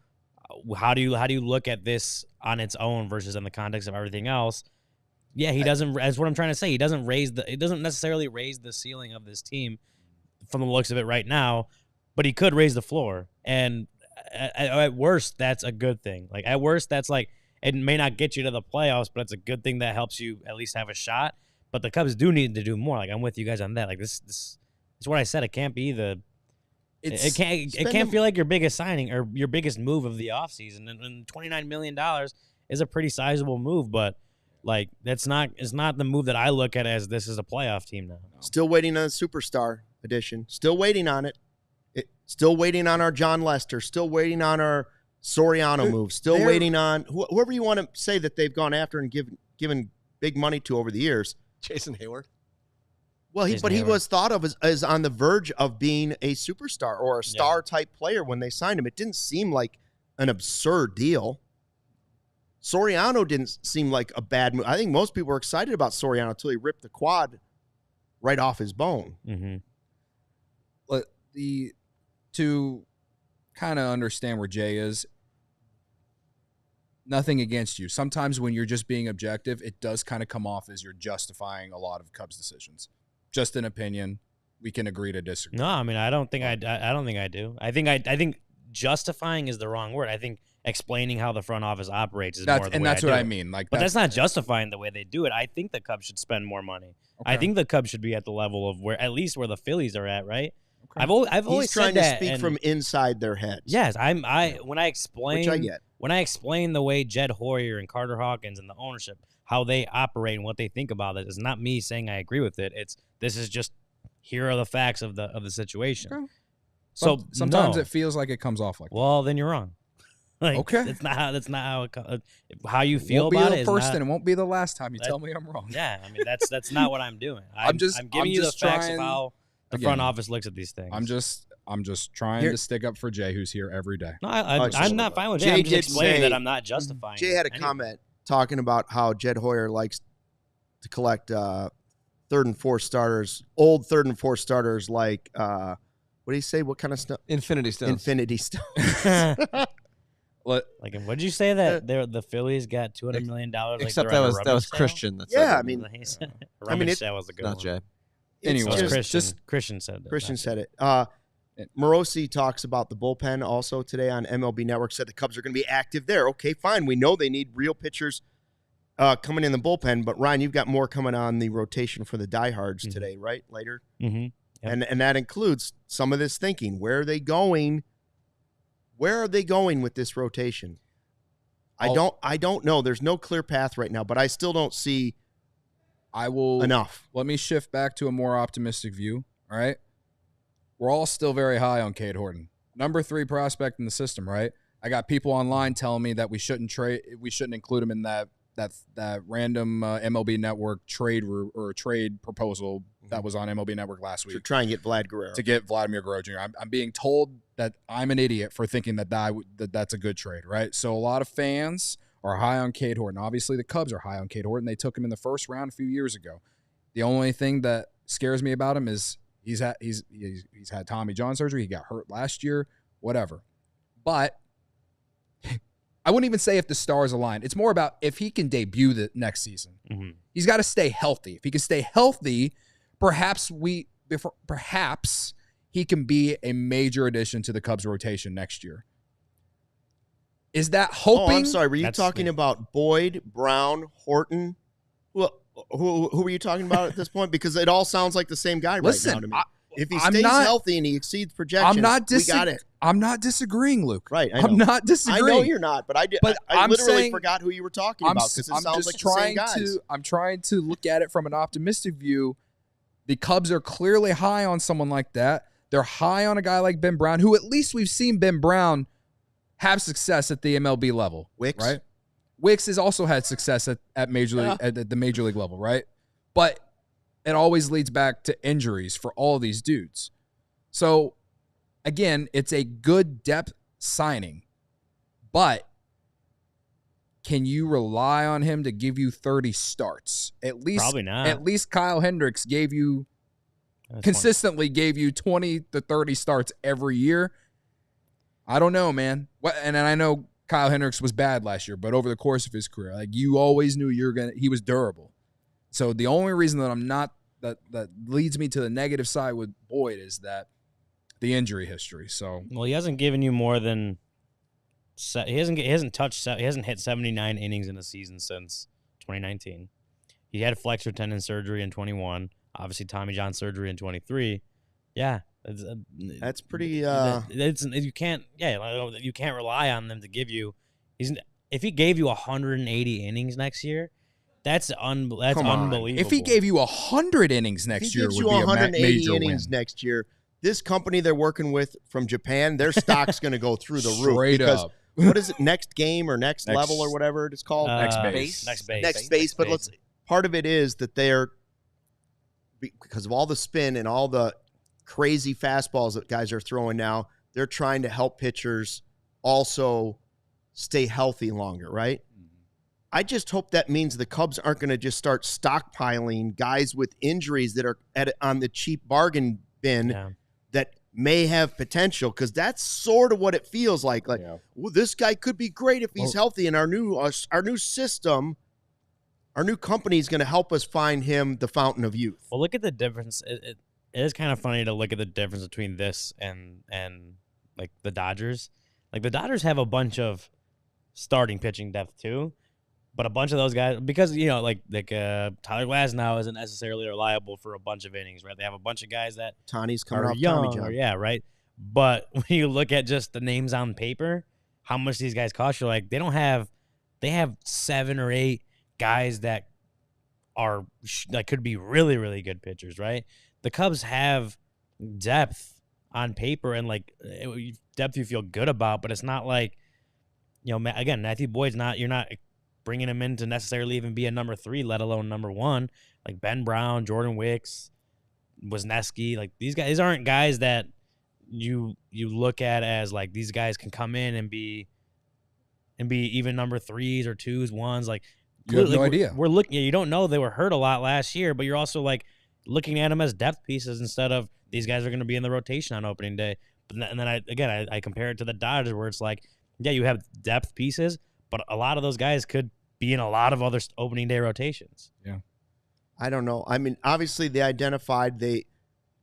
how do you look at this on its own versus in the context of everything else? Yeah, he doesn't. That's what I'm trying to say. It doesn't necessarily raise the ceiling of this team from the looks of it right now, but he could raise the floor. And at worst, that's a good thing. Like at worst, that's like it may not get you to the playoffs, but it's a good thing that helps you at least have a shot. But the Cubs do need to do more. Like I'm with you guys on that. Like this is what I said. It can't be it can't feel like your biggest signing or your biggest move of the offseason. And $29 million is a pretty sizable move, but like it's not the move that I look at as this is a playoff team now.
Still waiting on a superstar edition. Still waiting on it. Still waiting on our John Lester. Still waiting on our Soriano move. Still waiting on whoever you want to say that they've gone after and given big money to over the years.
Jason Hayward.
Well, he was thought of as on the verge of being a superstar or a star-type player when they signed him. It didn't seem like an absurd deal. Soriano didn't seem like a bad move. I think most people were excited about Soriano until he ripped the quad right off his bone.
Mm-hmm.
But to kind of understand where Jay is, nothing against you. Sometimes when you're just being objective, it does kind of come off as you're justifying a lot of Cubs decisions. Just an opinion. We can agree to disagree.
No, I mean I don't think I do. I think justifying is the wrong word. I think explaining how the front office operates is more the way
and that's
I
what
do
I
it.
mean. Like,
but that's not justifying the way they do it. I think the Cubs should spend more money. Okay. I think the Cubs should be at the level of at least where the Phillies are at, right? Okay. I've always
trying
said
to
that,
speak from inside their heads.
Yes, when I explain,
which I get.
When I explain the way Jed Hoyer and Carter Hawkins and the ownership, how they operate and what they think about it, is not me saying I agree with it. This is just here are the facts of the situation. Okay. So
sometimes it feels like it comes off like.
Well, then you're wrong. Like,
okay,
that's not how how you feel about it.
First, and it won't be the last time you tell me I'm wrong.
Yeah, I mean that's not what I'm doing. I'm giving you the facts of how the front office looks at these things.
I'm just trying to stick up for Jay, who's here every day.
No, I'm not fine with Jay. I'm just explaining that I'm not justifying.
Jay had a comment talking about how Jed Hoyer likes to collect third and fourth starters, old third and fourth starters like what do you say? What kind of stuff?
Infinity Stones.
Infinity Stones.
What did you say that the Phillies got $200 million?
Except that was Christian. That's
I mean,
that was a good
not
one.
Jay.
Anyway,
Christian said that.
Christian said it. Morosi talks about the bullpen also today on MLB Network. Said the Cubs are going to be active there. Okay, fine. We know they need real pitchers coming in the bullpen. But Ryan, you've got more coming on the rotation for the diehards today, right? Later,
yep.
And that includes some of this thinking. Where are they going? Where are they going with this rotation? I don't know. There's no clear path right now, but I still don't see enough.
Let me shift back to a more optimistic view, all right? We're all still very high on Cade Horton. Number 3 prospect in the system, right? I got people online telling me that we shouldn't include him in that random MLB Network trade proposal that was on MLB Network last week.
To try and get Vlad Guerrero.
To get Vladimir Guerrero Jr. I'm being told that I'm an idiot for thinking that's a good trade, right? So a lot of fans are high on Cade Horton. Obviously, the Cubs are high on Cade Horton. They took him in the first round a few years ago. The only thing that scares me about him is he's had Tommy John surgery. He got hurt last year, whatever. But I wouldn't even say if the stars align. It's more about if he can debut the next season.
Mm-hmm.
He's got to stay healthy. If he can stay healthy, perhaps he can be a major addition to the Cubs rotation next year. Is that hoping?
Oh, I'm sorry. Were you talking about Boyd, Brown, Horton? Who were you talking about at this point? Because it all sounds like the same guy right now to me. If he stays healthy and he exceeds projections, we got it.
I'm not disagreeing, Luke.
Right.
I'm not disagreeing.
I know you're not, but I literally forgot who you were talking about because it sounds like the same guys.
I'm trying to look at it from an optimistic view. The Cubs are clearly high on someone like that. They're high on a guy like Ben Brown, who at least we've seen Ben Brown have success at the MLB level.
Wicks,
right? Wicks has also had success at the major league level, right? But it always leads back to injuries for all of these dudes. So, again, it's a good depth signing, but can you rely on him to give you 30 starts? At least,
probably not.
At least Kyle Hendricks consistently gave you 20 to 30 starts every year. I don't know, man. And I know Kyle Hendricks was bad last year, but over the course of his career, like, you always knew he was durable. So the only reason that I'm not that leads me to the negative side with Boyd is that the injury history. So,
well, he hasn't given you more than he hasn't hit 79 innings in a season since 2019. He had flexor tendon surgery in 21. Obviously, Tommy John surgery in 23. Yeah,
that's pretty.
You can't rely on them to give you. If he gave you 180 innings next year, that's unbelievable.
If he gave you 100 innings next year, would be a major
innings
win.
Next year, this company they're working with from Japan, their stock's going to go through the roof.
Straight up.
What is it? Next game or next level or whatever it's called?
Next base.
But part of it is that they're, because of all the spin and all the crazy fastballs that guys are throwing now, they're trying to help pitchers also stay healthy longer, right? I just hope that means the Cubs aren't going to just start stockpiling guys with injuries that are on the cheap bargain bin that may have potential, because that's sort of what it feels like. Well, this guy could be great if he's healthy, and our new system, our new company is going to help us find him the fountain of youth.
Well, look at the difference. It is kind of funny to look at the difference between this and like the Dodgers. Like, the Dodgers have a bunch of starting pitching depth too, but a bunch of those guys, because like Tyler Glasnow isn't necessarily reliable for a bunch of innings, right? They have a bunch of guys that
Tony's coming
are
off
young,
Tommy John.
right? But when you look at just the names on paper, how much these guys cost, you're like, they have 7 or 8 guys that are that could be really, really good pitchers, right? The Cubs have depth on paper and depth you feel good about, but it's not like, again, Matthew Boyd's not, you're not bringing him in to necessarily even be a number 3, let alone number 1. Like Ben Brown, Jordan Wicks, Wisniewski, like these guys aren't guys that you look at as like these guys can come in and be even number 3s or 2s, 1s. Like,
you have no idea.
We're looking. You don't know, they were hurt a lot last year, but you're also like looking at them as depth pieces instead of these guys are going to be in the rotation on opening day. And then I compare it to the Dodgers, where it's like, yeah, you have depth pieces, but a lot of those guys could be in a lot of other opening day rotations.
Yeah,
I don't know. I mean, obviously they identified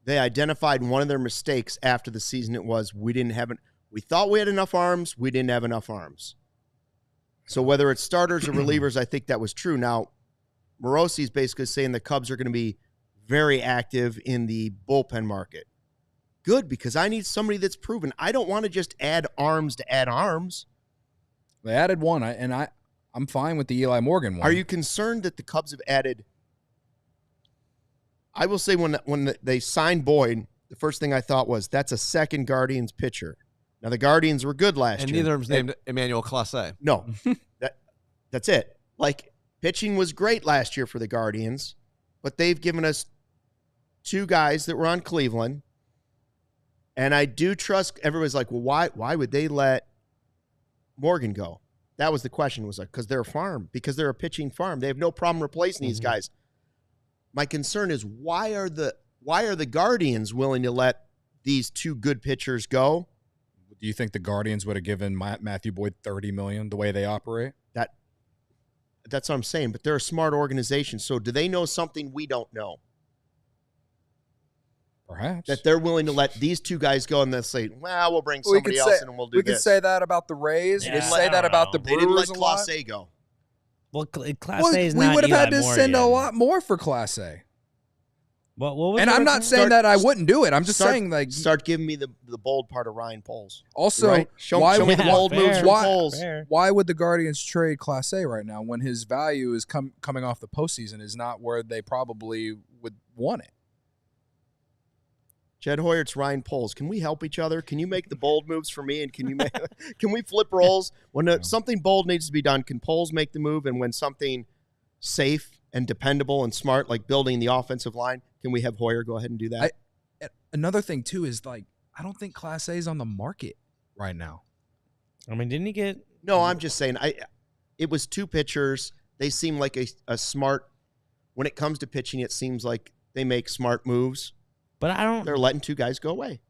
one of their mistakes after the season. It was we thought we had enough arms, we didn't have enough arms. So whether it's starters or relievers, I think that was true. Now, Morosi's basically saying the Cubs are going to be very active in the bullpen market. Good, because I need somebody that's proven. I don't want to just add arms to add arms.
They added one, and I'm fine with the Eli Morgan one.
Are you concerned that the Cubs have added? I will say when they signed Boyd, the first thing I thought was that's a second Guardians pitcher. Now, the Guardians were good last year.
And neither of them's named Emmanuel Clase.
No, that's it. Like, pitching was great last year for the Guardians, but they've given us 2 guys that were on Cleveland. And I do trust, everybody's like, well, why would they let Morgan go? That was the question, was like, because they're a farm, because they're a pitching farm. They have no problem replacing these guys. My concern is why are the Guardians willing to let these 2 good pitchers go?
Do you think the Guardians would have given Matthew Boyd $30 million the way they operate?
That's what I'm saying, but they're a smart organization. So do they know something we don't know?
Perhaps.
That they're willing to let these 2 guys go and they'll say, well, we'll bring somebody else in and we'll do this.
We could say that about the Rays.
Yeah,
we could say that about the Brewers.
They didn't let Clase A go.
Well, Clase A is not
we would have
Eli
had to
Morgan.
send a lot more for Clase.
What was
and I'm not saying that I wouldn't do it. I'm just saying, like,
start giving me the bold part of Ryan Poles.
Also,
right? Show me the bold moves from Poles.
Why would the Guardians trade Clase right now when his value is coming off the postseason is not where they probably would want it?
Jed Hoyer, it's Ryan Poles. Can we help each other? Can you make the bold moves for me? And can we flip roles? When something bold needs to be done, can Poles make the move? And when something safe and dependable and smart, like building the offensive line, can we have Hoyer go ahead and do that?
Another thing, too, is, like, I don't think Clase A is on the market right now.
I mean, didn't he get?
No, I'm just saying. It was two pitchers. They seem like a smart. When it comes to pitching, it seems like they make smart moves.
But I don't.
They're letting two guys go away.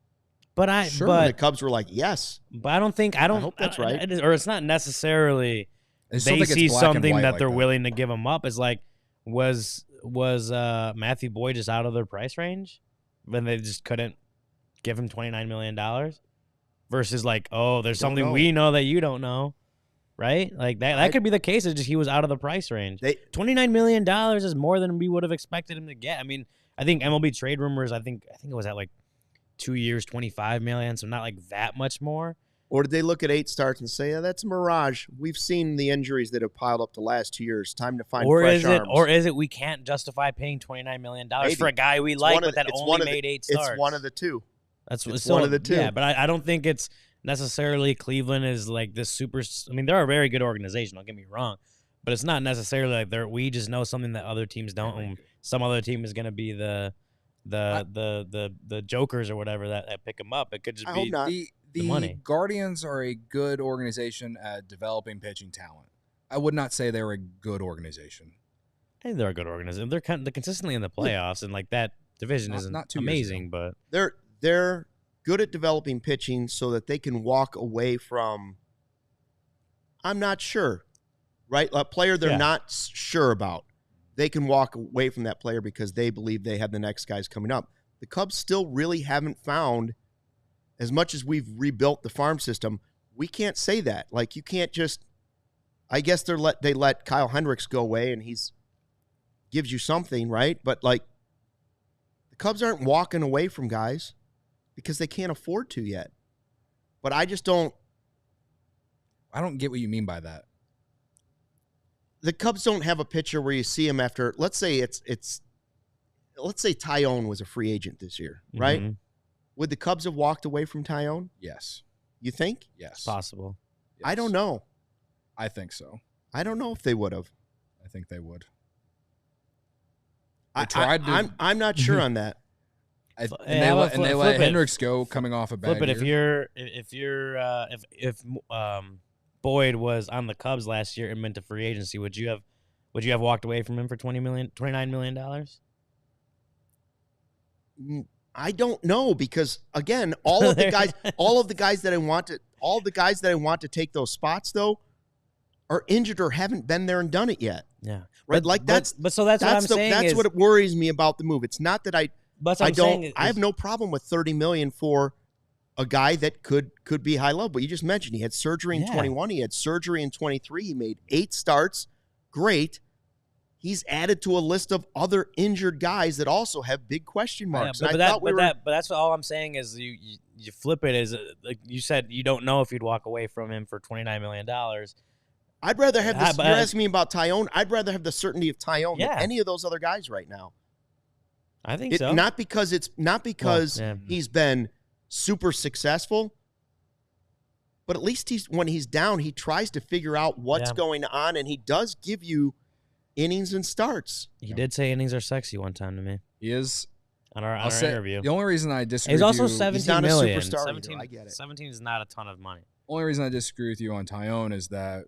But
But the Cubs were like, yes.
But I don't think. I
hope that's right.
Or it's not necessarily. They see something that they're willing to give him up. It's like, was Matthew Boyd just out of their price range? Then they just couldn't give him $29 million versus like, oh, there's something we know that you don't know, right? Like that could be the case. It's just he was out of the price range. $29 million is more than we would have expected him to get. I mean, I think MLB trade rumors, I think it was at like 2 years, $25 million, so not like that much more.
Or did they look at 8 starts and say, that's a mirage? We've seen the injuries that have piled up the last 2 years. Time to find fresh arms.
Or is it we can't justify paying $29 million for a guy we like but that only made 8 starts?
It's one of the two.
It's one of the two. Yeah, but I don't think it's necessarily Cleveland is like this super – I mean, they're a very good organization, don't get me wrong. But it's not necessarily like we just know something that other teams don't. And some other team is going to be the jokers or whatever that pick them up. It could just be the money.
Guardians are a good organization at developing pitching talent. I would not say they're a good organization.
I think they're a good organization. They're consistently in the playoffs, and like that division isn't amazing, but
they're good at developing pitching so that they can walk away from. I'm not sure, right? A player they're not sure about. They can walk away from that player because they believe they have the next guys coming up. The Cubs still really haven't found, as much as we've rebuilt the farm system, we can't say that. Like, you can't just, I guess they let Kyle Hendricks go away and gives you something, right? But like, the Cubs aren't walking away from guys because they can't afford to yet. But I don't
get what you mean by that.
The Cubs don't have a pitcher where you see him after, let's say Tyone was a free agent this year, right? Mm-hmm. Would the Cubs have walked away from Tyone?
Yes.
You think?
Yes.
It's possible.
Yes.
I don't know.
I think so.
I don't know if they would have.
I think they would.
I'm not sure on that.
They let Hendricks go coming off a bad
year. If Boyd was on the Cubs last year and went to free agency, would you have walked away from him for $29 million?
I don't know, because again, all of the guys that I want to take those spots though are injured or haven't been there and done it yet.
Yeah.
Right.
That's what I'm saying.
That's what worries me about the move. It's not that I have no problem with $30 million for a guy that could be high level. But you just mentioned he had surgery in 21. He had surgery in 23. He made 8 starts. Great. He's added to a list of other injured guys that also have big question marks.
But that's all I'm saying is you flip it is like you said, you don't know if you'd walk away from him for $29 million.
I'd rather have this. You're asking me about Tyone. I'd rather have the certainty of Tyone than any of those other guys right now.
I think so.
Not because he's been super successful, but at least when he's down, he tries to figure out what's going on, and he does give you innings and starts.
He did say innings are sexy one time to me.
He is.
On our interview.
The only reason I disagree
with you... He's also $17 million.
He's not a superstar either. I get it.
17 is not a ton of money.
Only reason I disagree with you on Tyone is that,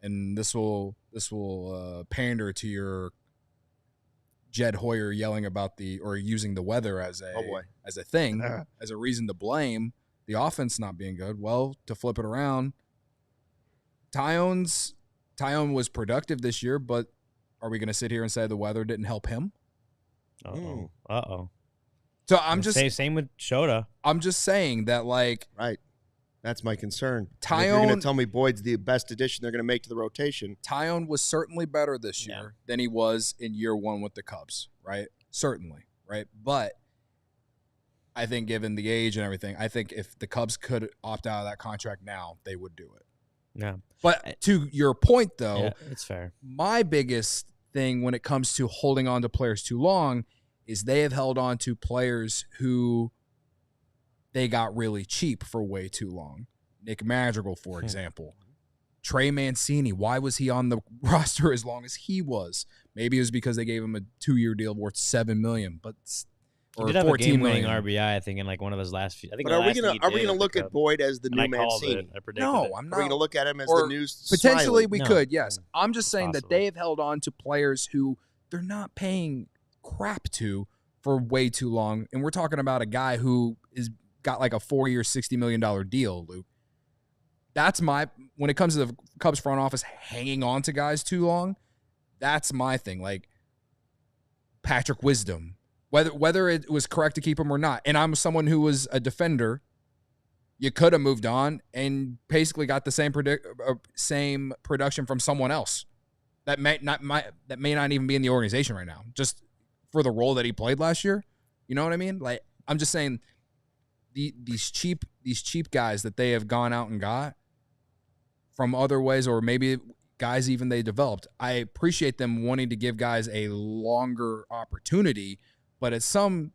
and this will pander to your Jed Hoyer yelling about using the weather as a thing, as a reason to blame the offense not being good. Well, to flip it around, Tyone was productive this year, but are we going to sit here and say the weather didn't help him?
Uh-oh.
So I'm just
same with Shota.
I'm just saying that, like,
right. That's my concern.
Tyone,
if you're going to tell me Boyd's the best addition they're going to make to the rotation.
Tyone was certainly better this year than he was in year 1 with the Cubs, right? Certainly, right? But I think given the age and everything, I think if the Cubs could opt out of that contract now, they would do it.
Yeah.
But to your point, though,
it's fair.
My biggest thing when it comes to holding on to players too long is they have held on to players who they got really cheap for way too long. Nick Madrigal, for example. Trey Mancini, why was he on the roster as long as he was? Maybe it was because they gave him a 2-year deal worth $7 million. But
He did have a game-winning RBI, I think, in like one of his last few. I think.
But are we gonna look at Boyd as the new Mancini?
No, I'm not.
Are we gonna look at him as the new
potentially?
Smiley?
We could, yes. I'm just saying that they have held on to players who they're not paying crap to for way too long, and we're talking about a guy who is got like a 4-year, $60 million deal, Luke. That's when it comes to the Cubs front office hanging on to guys too long, that's my thing. Like Patrick Wisdom, whether it was correct to keep him or not. And I'm someone who was a defender. You could have moved on and basically got the same production from someone else that may not even be in the organization right now, just for the role that he played last year. You know what I mean? Like, I'm just saying these cheap guys that they have gone out and got from other ways, or maybe guys even they developed. I appreciate them wanting to give guys a longer opportunity, but at some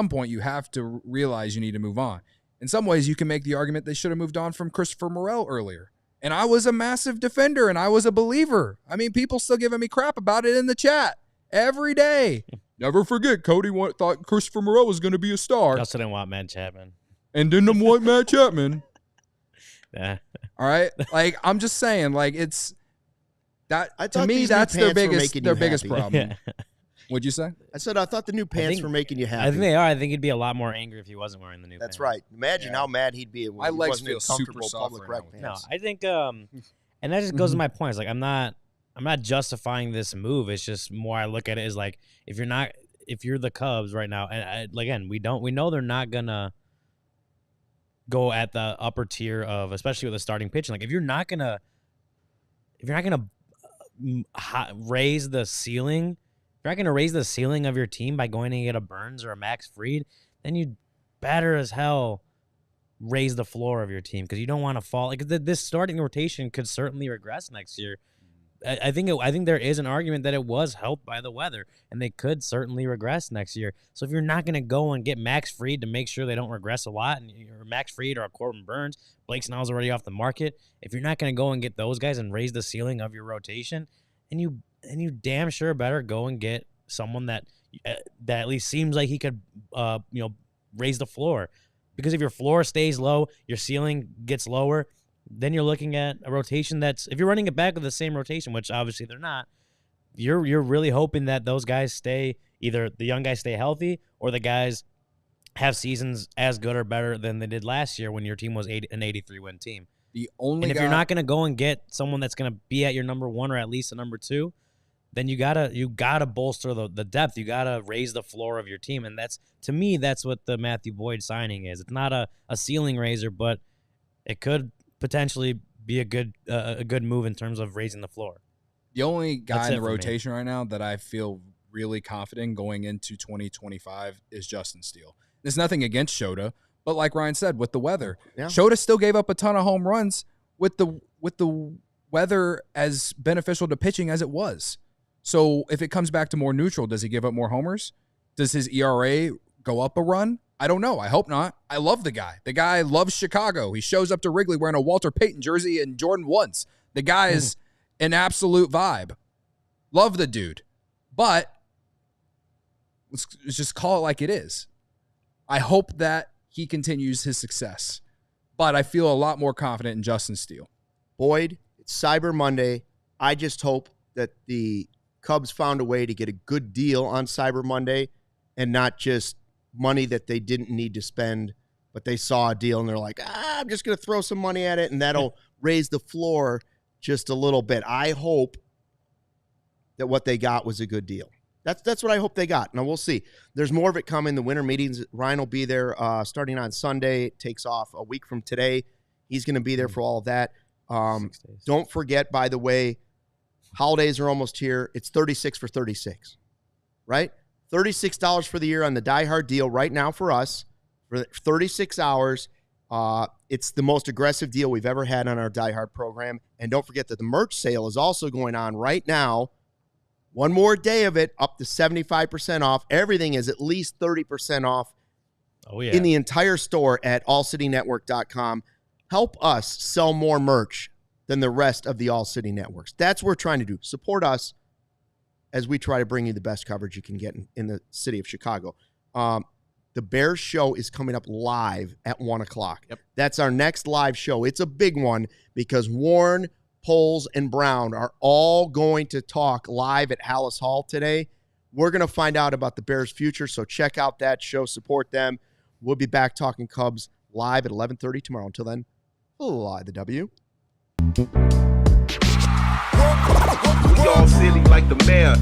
point you have to realize you need to move on. In some ways, you can make the argument they should have moved on from Christopher Morel earlier. And I was a massive defender, and I was a believer. I mean, people still giving me crap about it in the chat every day. Never forget, Cody thought Christopher Morel was going to be a star.
I also didn't want Matt Chapman.
And didn't want Matt Chapman.
Yeah.
All right? Like, I'm just saying, like, it's that to me,
that's
their biggest problem.
Yeah.
What'd you say?
I said I thought the new pants were making you happy.
I think they are. I think he'd be a lot more angry if he wasn't wearing the new pants.
That's right. Imagine how mad he'd be when
my
he
legs
wasn't
feel
in comfortable
super soft
public
right
rec
now.
pants.
No, I think, and that just goes to my point. It's like I'm not justifying this move. It's just more I look at it as like if you're the Cubs right now, and again, we know they're not gonna go at the upper tier of, especially with the starting pitching. Like if you're not gonna raise the ceiling. If you're not going to raise the ceiling of your team by going to get a Burns or a Max Fried, then you better as hell raise the floor of your team because you don't want to fall. Like this starting rotation could certainly regress next year. I think there is an argument that it was helped by the weather, and they could certainly regress next year. So if you're not going to go and get Max Fried to make sure they don't regress a lot, and you're Max Fried or a Corbin Burns, Blake Snell's already off the market. If you're not going to go and get those guys and raise the ceiling of your rotation, and you damn sure better go and get someone that at least seems like he could, raise the floor. Because if your floor stays low, your ceiling gets lower, then you're looking at a rotation that's, if you're running it back with the same rotation, which obviously they're not, you're really hoping that those guys stay, either the young guys stay healthy or the guys have seasons as good or better than they did last year when your team was an 83-win team. If you're not going to go and get someone that's going to be at your number one or at least a number two, then you gotta bolster the depth. You gotta raise the floor of your team, and to me that's what the Matthew Boyd signing is. It's not a ceiling raiser, but it could potentially be a good move in terms of raising the floor.
The only guy in the rotation right now that I feel really confident going into 2025 is Justin Steele. There's nothing against Shota. But like Ryan said, with the weather, Shota still gave up a ton of home runs with the weather as beneficial to pitching as it was. So if it comes back to more neutral, does he give up more homers? Does his ERA go up a run? I don't know. I hope not. I love the guy. The guy loves Chicago. He shows up to Wrigley wearing a Walter Payton jersey and Jordan 1s. The guy is an absolute vibe. Love the dude. But let's just call it like it is. I hope that he continues his success. But I feel a lot more confident in Justin Steele.
Boyd, it's Cyber Monday. I just hope that the Cubs found a way to get a good deal on Cyber Monday and not just money that they didn't need to spend, but they saw a deal and they're like, I'm just going to throw some money at it and that'll raise the floor just a little bit. I hope that what they got was a good deal. That's what I hope they got. Now, we'll see. There's more of it coming. The winter meetings, Ryan will be there starting on Sunday. It takes off a week from today. He's going to be there for all of that. Don't forget, by the way, holidays are almost here. It's 36 for 36, right? $36 for the year on the Die Hard deal right now for us for 36 hours. It's the most aggressive deal we've ever had on our Die Hard program. And don't forget that the merch sale is also going on right now. One more day of it, up to 75% off. Everything is at least 30% off in the entire store at allcitynetwork.com. Help us sell more merch than the rest of the All-City networks. That's what we're trying to do. Support us as we try to bring you the best coverage you can get in the city of Chicago. the Bears show is coming up live at 1 o'clock.
Yep.
That's our next live show. It's a big one because Warren, Poles, and Brown are all going to talk live at Hallis Hall today. We're going to find out about the Bears' future, so check out that show. Support them. We'll be back talking Cubs live at 11:30 tomorrow. Until then, fly the W.
We all silly like the mayor.